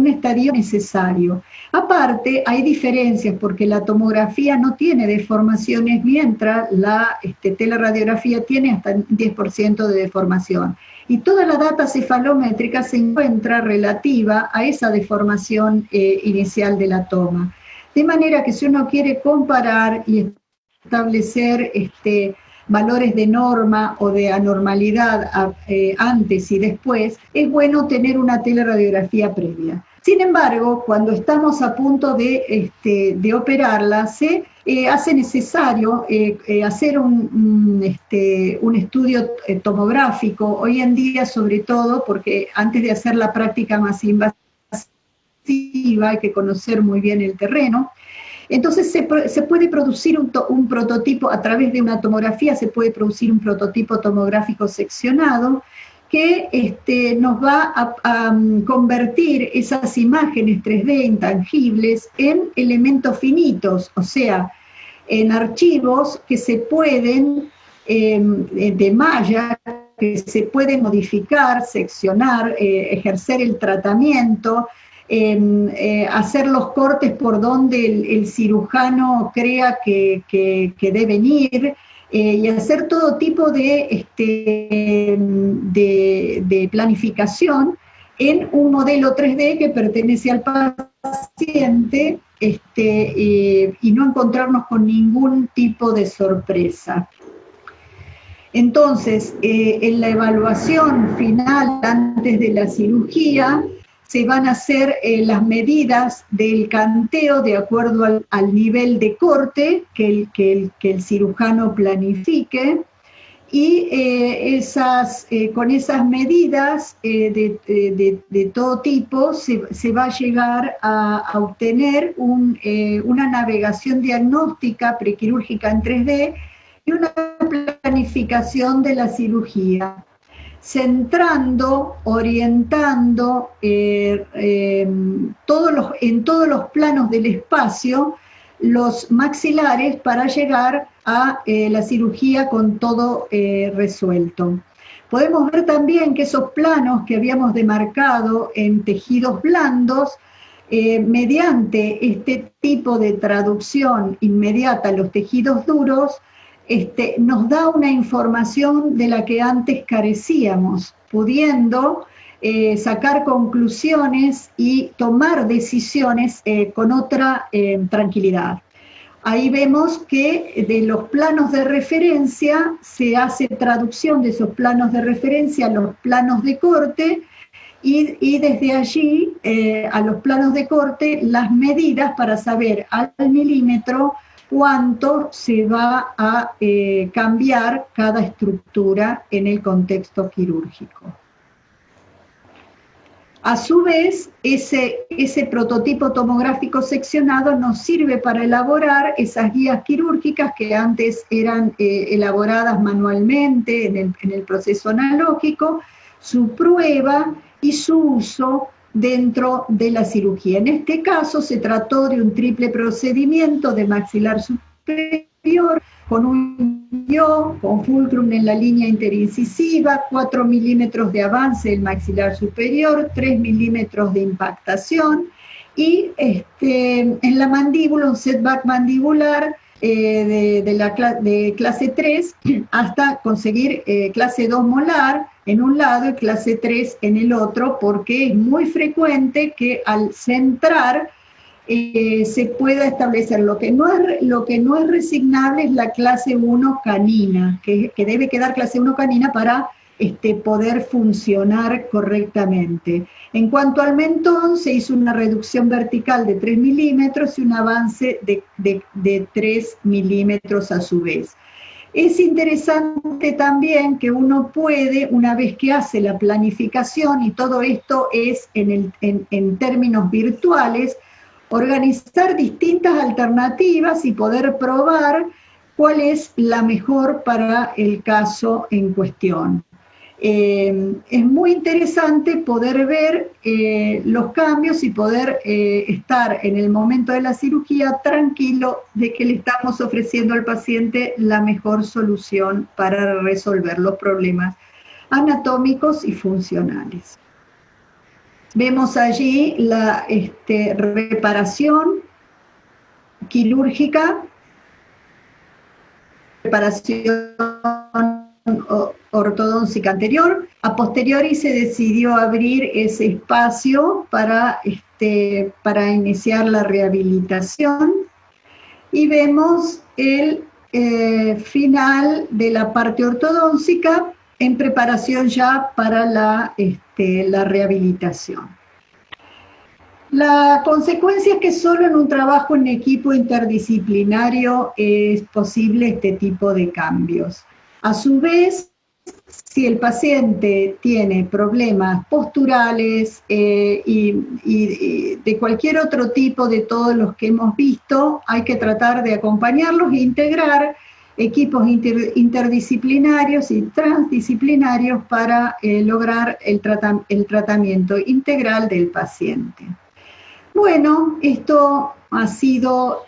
estadio necesario. Aparte, hay diferencias porque la tomografía no tiene deformaciones, mientras la teleradiografía tiene hasta 10% de deformación. Y toda la data cefalométrica se encuentra relativa a esa deformación inicial de la toma. De manera que si uno quiere comparar y establecer valores de norma o de anormalidad antes y después, es bueno tener una teleradiografía previa. Sin embargo, cuando estamos a punto de operarla, se hace necesario hacer un estudio tomográfico, hoy en día sobre todo, porque antes de hacer la práctica más invasiva hay que conocer muy bien el terreno, Entonces se puede producir un prototipo, a través de una tomografía se puede producir un prototipo tomográfico seccionado que nos va a convertir esas imágenes 3D intangibles en elementos finitos, o sea, en archivos que se pueden, de malla, que se pueden modificar, seccionar, ejercer el tratamiento, hacer los cortes por donde el cirujano crea que deben ir, y hacer todo tipo de planificación en un modelo 3D que pertenece al paciente, y no encontrarnos con ningún tipo de sorpresa. Entonces, en la evaluación final, antes de la cirugía, se van a hacer las medidas del canteo de acuerdo al nivel de corte que el cirujano planifique, y con esas medidas de todo tipo se va a llegar a obtener una navegación diagnóstica prequirúrgica en 3D y una planificación de la cirugía, centrando, orientando en todos los planos del espacio los maxilares para llegar a la cirugía con todo resuelto. Podemos ver también que esos planos que habíamos demarcado en tejidos blandos, mediante este tipo de traducción inmediata a los tejidos duros, nos da una información de la que antes carecíamos, pudiendo sacar conclusiones y tomar decisiones con otra tranquilidad. Ahí vemos que de los planos de referencia se hace traducción de esos planos de referencia a los planos de corte, y desde allí a los planos de corte las medidas para saber al milímetro cuánto se va a cambiar cada estructura en el contexto quirúrgico. A su vez, ese prototipo tomográfico seccionado nos sirve para elaborar esas guías quirúrgicas que antes eran elaboradas manualmente en el proceso analógico, su prueba y su uso dentro de la cirugía. En este caso se trató de un triple procedimiento de maxilar superior, con un yo, con fulcrum en la línea interincisiva, 4 milímetros de avance del maxilar superior, 3 milímetros de impactación, y en la mandíbula un setback mandibular de clase 3 hasta conseguir clase 2 molar en un lado y clase 3 en el otro, porque es muy frecuente que al centrar se pueda establecer. Lo que no es resignable es la clase 1 canina, que debe quedar clase 1 canina para poder funcionar correctamente. En cuanto al mentón, se hizo una reducción vertical de 3 milímetros y un avance de 3 milímetros a su vez. Es interesante también que uno puede, una vez que hace la planificación, y todo esto es en términos virtuales, organizar distintas alternativas y poder probar cuál es la mejor para el caso en cuestión. Es muy interesante poder ver los cambios y poder estar en el momento de la cirugía tranquilo de que le estamos ofreciendo al paciente la mejor solución para resolver los problemas anatómicos y funcionales. Vemos allí la reparación quirúrgica, reparación ortodóntica anterior. A posteriori se decidió abrir ese espacio para iniciar la rehabilitación, y vemos el final de la parte ortodóntica en preparación ya para la rehabilitación. La consecuencia es que solo en un trabajo en equipo interdisciplinario es posible este tipo de cambios. A su vez, si el paciente tiene problemas posturales y de cualquier otro tipo de todos los que hemos visto, hay que tratar de acompañarlos e integrar equipos interdisciplinarios y transdisciplinarios para lograr el tratamiento integral del paciente. Bueno, esto ha sido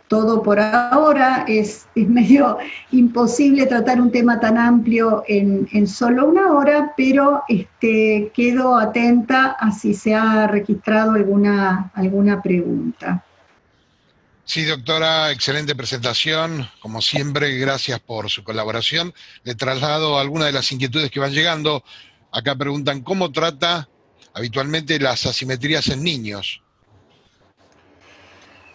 todo por ahora. Es medio imposible tratar un tema tan amplio en solo una hora, pero quedo atenta a si se ha registrado alguna pregunta.
Sí, doctora, excelente presentación. Como siempre, gracias por su colaboración. Le traslado algunas de las inquietudes que van llegando. Acá preguntan, ¿cómo trata habitualmente las asimetrías en niños?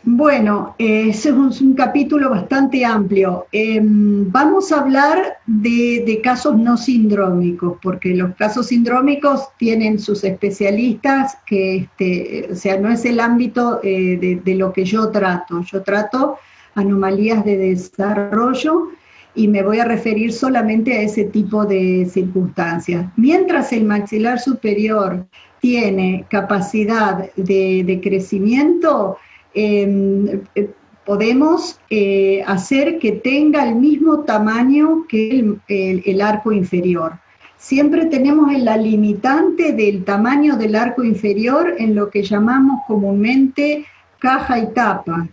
Bueno, ese es un capítulo bastante amplio. Vamos a hablar de casos no sindrómicos, porque los casos sindrómicos tienen sus especialistas, o sea, no es el ámbito de lo que yo trato. Yo trato anomalías de desarrollo y me voy a referir solamente a ese tipo de circunstancias. Mientras el maxilar superior tiene capacidad de crecimiento, podemos hacer que tenga el mismo tamaño que el arco inferior. Siempre tenemos la limitante del tamaño del arco inferior en lo que llamamos comúnmente caja y tapa.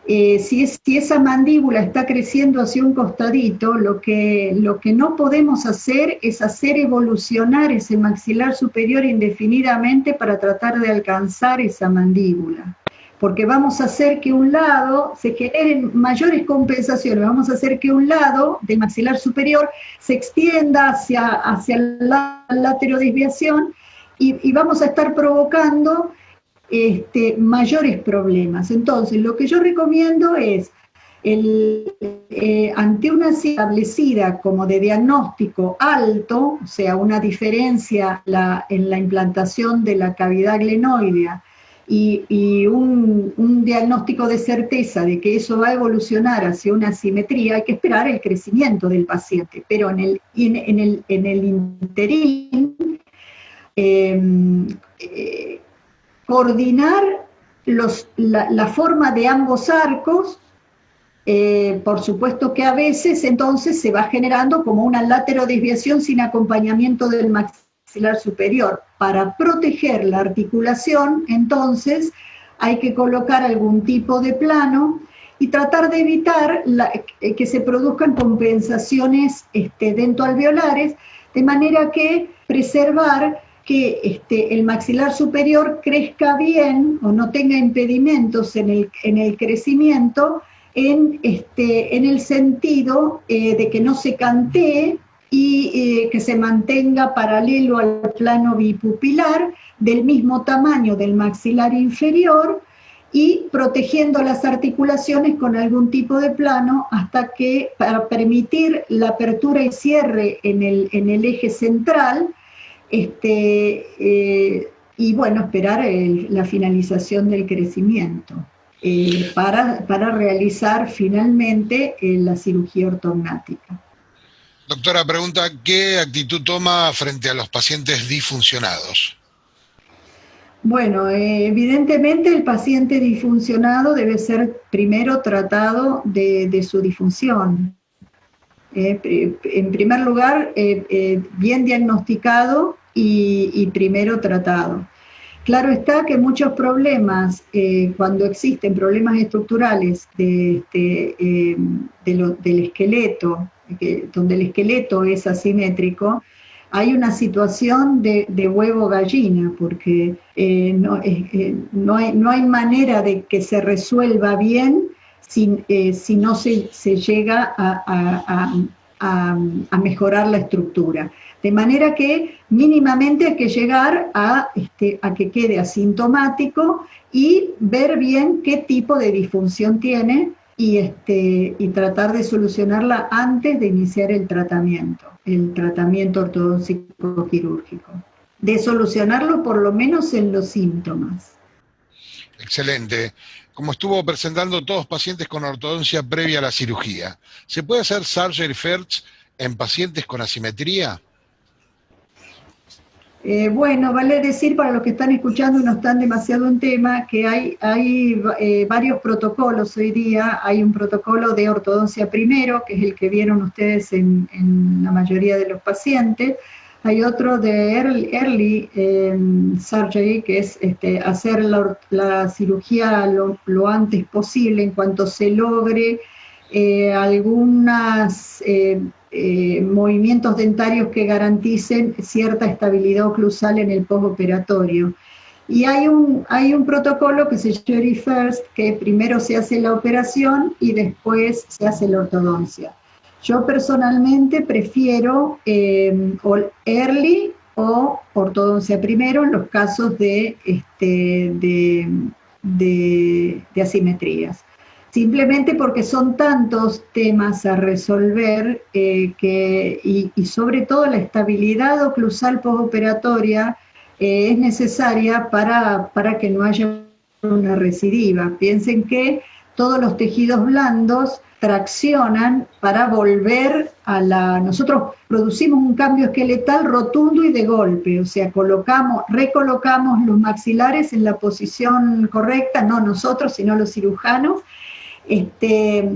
Si esa mandíbula está creciendo hacia un costadito, lo que no podemos hacer es hacer evolucionar ese maxilar superior indefinidamente para tratar de alcanzar esa mandíbula. Porque vamos a hacer que un lado se generen mayores compensaciones, vamos a hacer que un lado del maxilar superior se extienda hacia la laterodesviación y vamos a estar provocando mayores problemas. Entonces, lo que yo recomiendo es, ante una establecida como de diagnóstico alto, o sea, una diferencia en la implantación de la cavidad glenoidea, y un diagnóstico de certeza de que eso va a evolucionar hacia una asimetría, hay que esperar el crecimiento del paciente, pero en el interín, coordinar la forma de ambos arcos, por supuesto que a veces entonces se va generando como una laterodesviación sin acompañamiento del maxilar superior. Para proteger la articulación, entonces, hay que colocar algún tipo de plano y tratar de evitar que se produzcan compensaciones dentoalveolares, de manera que preservar que el maxilar superior crezca bien o no tenga impedimentos en el crecimiento, en el sentido de que no se cantee y que se mantenga paralelo al plano bipupilar, del mismo tamaño del maxilar inferior y protegiendo las articulaciones con algún tipo de plano para permitir la apertura y cierre en el eje central, y bueno, esperar la finalización del crecimiento para realizar finalmente la cirugía ortognática.
Doctora, pregunta, ¿qué actitud toma frente a los pacientes disfuncionados?
Bueno, evidentemente el paciente disfuncionado debe ser primero tratado de su disfunción. En primer lugar, bien diagnosticado y primero tratado. Claro está que muchos problemas, cuando existen problemas estructurales del esqueleto, donde el esqueleto es asimétrico, hay una situación de huevo-gallina, porque no hay manera de que se resuelva bien si no se llega a mejorar la estructura. De manera que mínimamente hay que llegar a que quede asintomático y ver bien qué tipo de disfunción tiene y tratar de solucionarla antes de iniciar el tratamiento ortodóntico quirúrgico. De solucionarlo por lo menos en los síntomas.
Excelente. Como estuvo presentando todos pacientes con ortodoncia previa a la cirugía, ¿se puede hacer surgery first en pacientes con asimetría?
Bueno, vale decir para los que están escuchando y no están demasiado en tema que hay varios protocolos hoy día. Hay un protocolo de ortodoncia primero, que es el que vieron ustedes en la mayoría de los pacientes. Hay otro de early surgery, que es hacer la cirugía lo antes posible en cuanto se logre algunas movimientos dentarios que garanticen cierta estabilidad oclusal en el postoperatorio. Y hay un protocolo que se llama Surgery First, que primero se hace la operación y después se hace la ortodoncia. Yo personalmente prefiero early o ortodoncia primero en los casos de asimetrías. Simplemente porque son tantos temas a resolver y sobre todo la estabilidad oclusal postoperatoria es necesaria para que no haya una recidiva. Piensen que todos los tejidos blandos traccionan para volver a nosotros producimos un cambio esqueletal rotundo y de golpe, o sea, recolocamos los maxilares en la posición correcta, no nosotros, sino los cirujanos.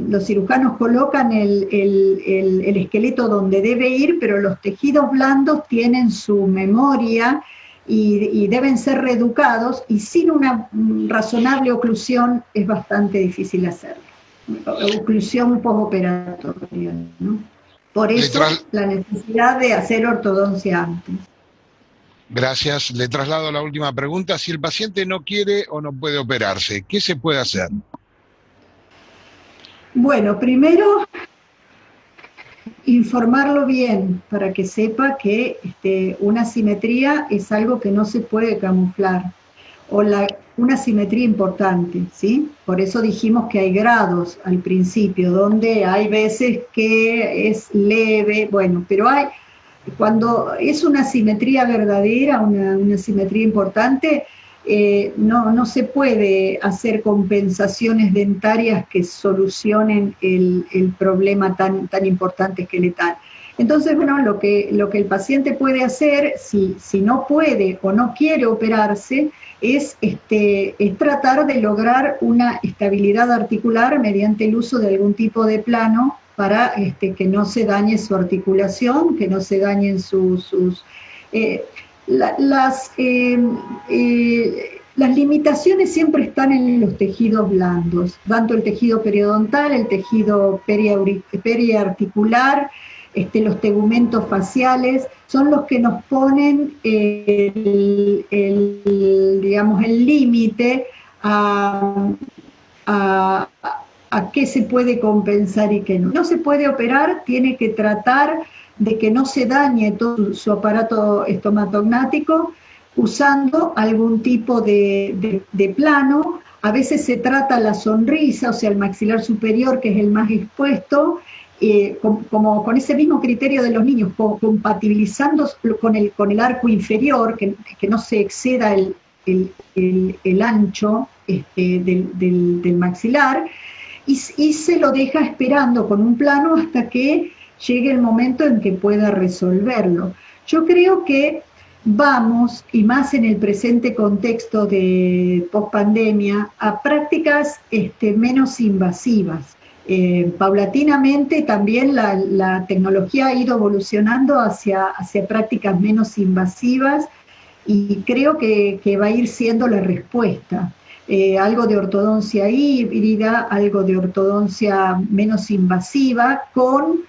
Los cirujanos colocan el esqueleto donde debe ir, pero los tejidos blandos tienen su memoria y deben ser reeducados, y sin una razonable oclusión es bastante difícil hacerlo. Oclusión postoperatoria, ¿no? Por eso la necesidad de hacer ortodoncia antes.
Gracias. Le traslado la última pregunta. Si el paciente no quiere o no puede operarse, ¿qué se puede hacer?
Bueno, primero, informarlo bien para que sepa que una simetría es algo que no se puede camuflar, o una simetría importante, ¿sí? Por eso dijimos que hay grados al principio, donde hay veces que es leve, bueno, pero cuando es una simetría verdadera, una simetría importante, no se puede hacer compensaciones dentarias que solucionen el problema tan importante esqueletal. Entonces, bueno, lo que el paciente puede hacer, si no puede o no quiere operarse, es tratar de lograr una estabilidad articular mediante el uso de algún tipo de plano para que no se dañe su articulación, que no se dañen las limitaciones siempre están en los tejidos blandos, tanto el tejido periodontal, el tejido periarticular, los tegumentos faciales, son los que nos ponen digamos, el límite a qué se puede compensar y qué no. No se puede operar, tiene que tratar de que no se dañe todo su aparato estomatognático usando algún tipo de plano. A veces se trata la sonrisa, o sea, el maxilar superior, que es el más expuesto, como con ese mismo criterio de los niños, compatibilizando con el arco inferior, que no se exceda el ancho del maxilar, y se lo deja esperando con un plano hasta que llegue el momento en que pueda resolverlo. Yo creo que vamos, y más en el presente contexto de pospandemia, a prácticas menos invasivas. Paulatinamente también la tecnología ha ido evolucionando hacia prácticas menos invasivas, y creo que va a ir siendo la respuesta. Algo de ortodoncia híbrida, algo de ortodoncia menos invasiva, con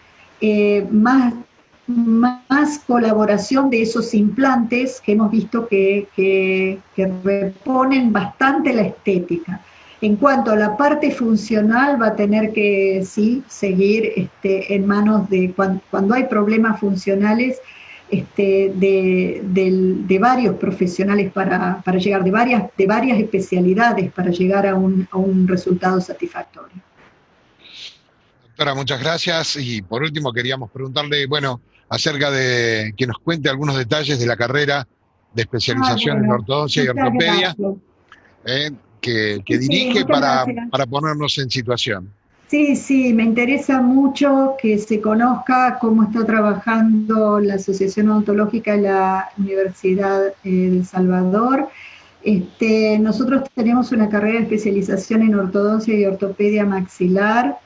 más colaboración de esos implantes que hemos visto que reponen bastante la estética. En cuanto a la parte funcional, va a tener que, sí, seguir en manos de, cuando hay problemas funcionales, de varios profesionales para llegar, de varias especialidades para llegar a un resultado satisfactorio.
Doctora, muchas gracias. Y por último queríamos preguntarle, bueno, acerca de que nos cuente algunos detalles de la carrera de especialización en ortodoncia y ortopedia que dirige para ponernos en situación.
Sí, sí, me interesa mucho que se conozca cómo está trabajando la Asociación Odontológica de la Universidad de El Salvador. Nosotros tenemos una carrera de especialización en ortodoncia y ortopedia maxilar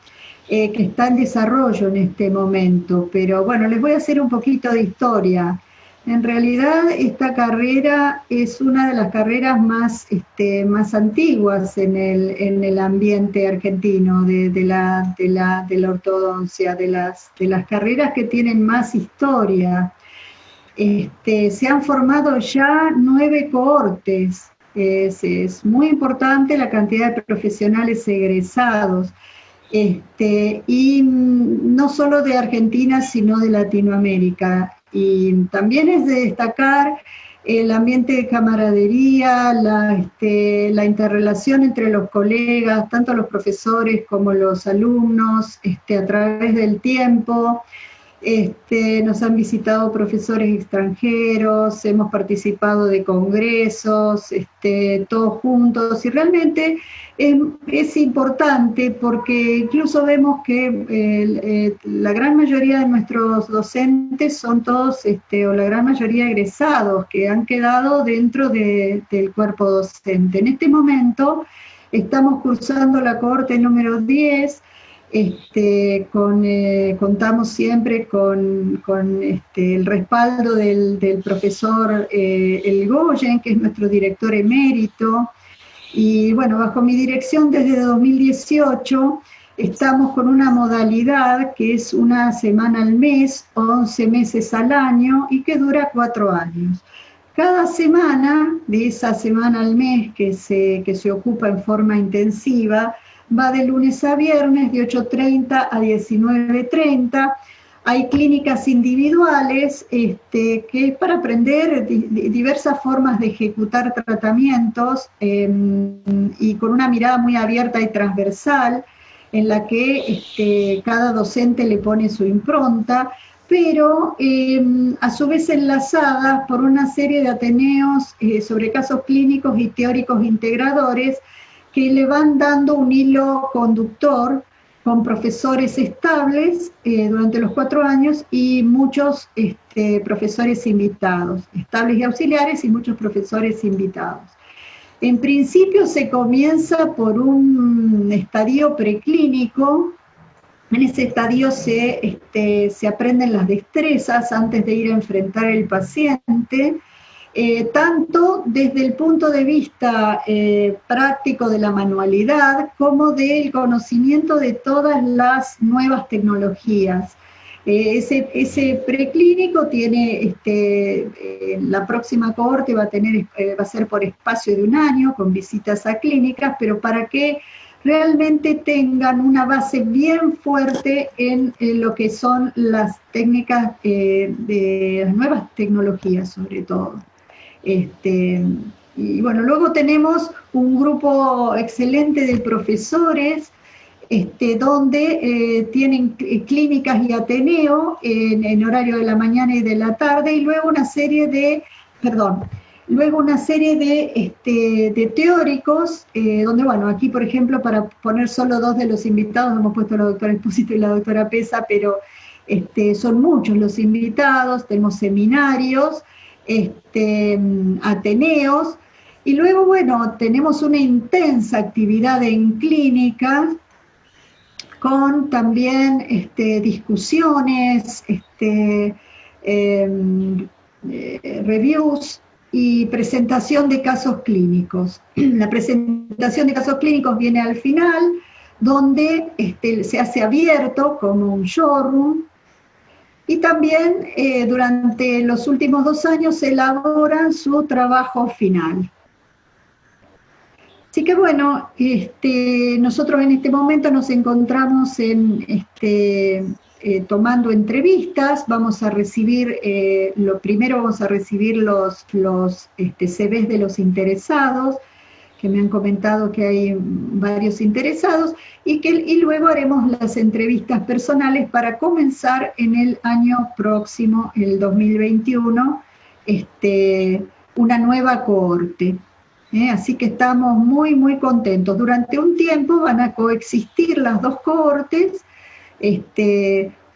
que está en desarrollo en este momento, pero bueno, les voy a hacer un poquito de historia. En realidad, esta carrera es una de las carreras más antiguas en el ambiente argentino, de la ortodoncia, de las carreras que tienen más historia. Se han formado ya 9 cohortes. Es muy importante la cantidad de profesionales egresados. Y no solo de Argentina, sino de Latinoamérica. Y también es de destacar el ambiente de camaradería, la interrelación entre los colegas, tanto los profesores como los alumnos, a través del tiempo. Nos han visitado profesores extranjeros, hemos participado de congresos, todos juntos, y realmente es importante porque incluso vemos que la gran mayoría de nuestros docentes son todos, o la gran mayoría egresados, que han quedado dentro del cuerpo docente. En este momento estamos cursando la cohorte número 10, contamos siempre con el respaldo del profesor Elgoyen, que es nuestro director emérito, y bueno, bajo mi dirección desde 2018 estamos con una modalidad que es una semana al mes, 11 meses al año, y que dura 4 años. Cada semana, de esa semana al mes que se ocupa en forma intensiva, va de lunes a viernes, de 8:30 a 19:30. Hay clínicas individuales, que es para aprender diversas formas de ejecutar tratamientos, y con una mirada muy abierta y transversal, en la que cada docente le pone su impronta, pero a su vez enlazadas por una serie de ateneos sobre casos clínicos y teóricos integradores, que le van dando un hilo conductor con profesores estables durante los 4 años y muchos profesores invitados, estables y auxiliares, y muchos profesores invitados. En principio se comienza por un estadio preclínico. En ese estadio se aprenden las destrezas antes de ir a enfrentar al paciente, tanto desde el punto de vista práctico de la manualidad como del conocimiento de todas las nuevas tecnologías. Ese preclínico tiene, la próxima cohorte va a ser por espacio de 1 año, con visitas a clínicas, pero para que realmente tengan una base bien fuerte en lo que son las técnicas de las nuevas tecnologías, sobre todo. Y bueno, luego tenemos un grupo excelente de profesores, donde tienen clínicas y ateneo en horario de la mañana y de la tarde, y luego una serie de teóricos, donde, bueno, aquí por ejemplo, para poner solo 2 de los invitados, hemos puesto a la doctora Espósito y la doctora Pesa, pero son muchos los invitados. Tenemos seminarios, ateneos, y luego, bueno, tenemos una intensa actividad en clínica, con también discusiones, reviews y presentación de casos clínicos. La presentación de casos clínicos viene al final, donde se hace abierto como un showroom, y también durante los últimos 2 años se elaboran su trabajo final. Así que bueno, nosotros en este momento nos encontramos tomando entrevistas. Vamos a recibir, primero vamos a recibir los CVs de los interesados, que me han comentado que hay varios interesados, y luego haremos las entrevistas personales para comenzar en el año próximo, el 2021, una nueva cohorte. Así que estamos muy, muy contentos. Durante un tiempo van a coexistir las dos cohortes.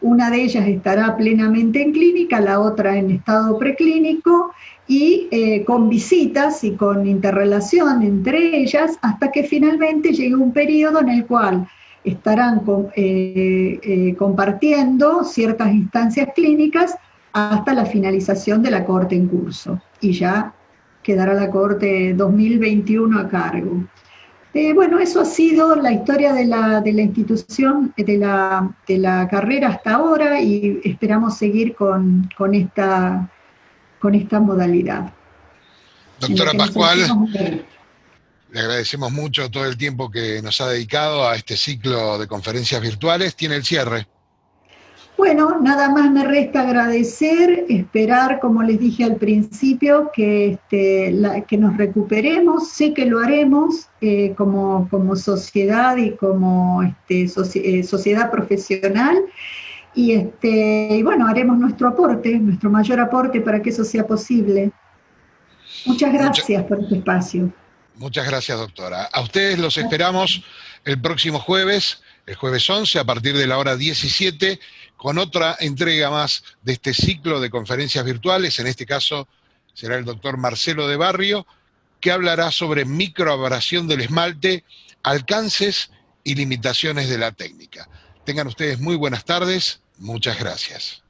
Una de ellas estará plenamente en clínica, la otra en estado preclínico, y con visitas y con interrelación entre ellas, hasta que finalmente llegue un periodo en el cual estarán compartiendo ciertas instancias clínicas hasta la finalización de la cohorte en curso. Y ya quedará la cohorte 2021 a cargo. Bueno, eso ha sido la historia de la institución, de la carrera hasta ahora, y esperamos seguir con esta modalidad.
Doctora Pascual, le agradecemos mucho todo el tiempo que nos ha dedicado a este ciclo de conferencias virtuales. Tiene el cierre.
Bueno, nada más me resta agradecer, esperar, como les dije al principio, que nos recuperemos. Sé que lo haremos como sociedad y como sociedad profesional. Y bueno, haremos nuestro mayor aporte para que eso sea posible. Muchas gracias por este espacio.
Muchas gracias, doctora. A ustedes los esperamos el próximo jueves, el jueves 11, a partir de la hora 17, con otra entrega más de este ciclo de conferencias virtuales. En este caso será el doctor Marcelo de Barrio, que hablará sobre microabrasión del esmalte, alcances y limitaciones de la técnica. Tengan ustedes muy buenas tardes. Muchas gracias.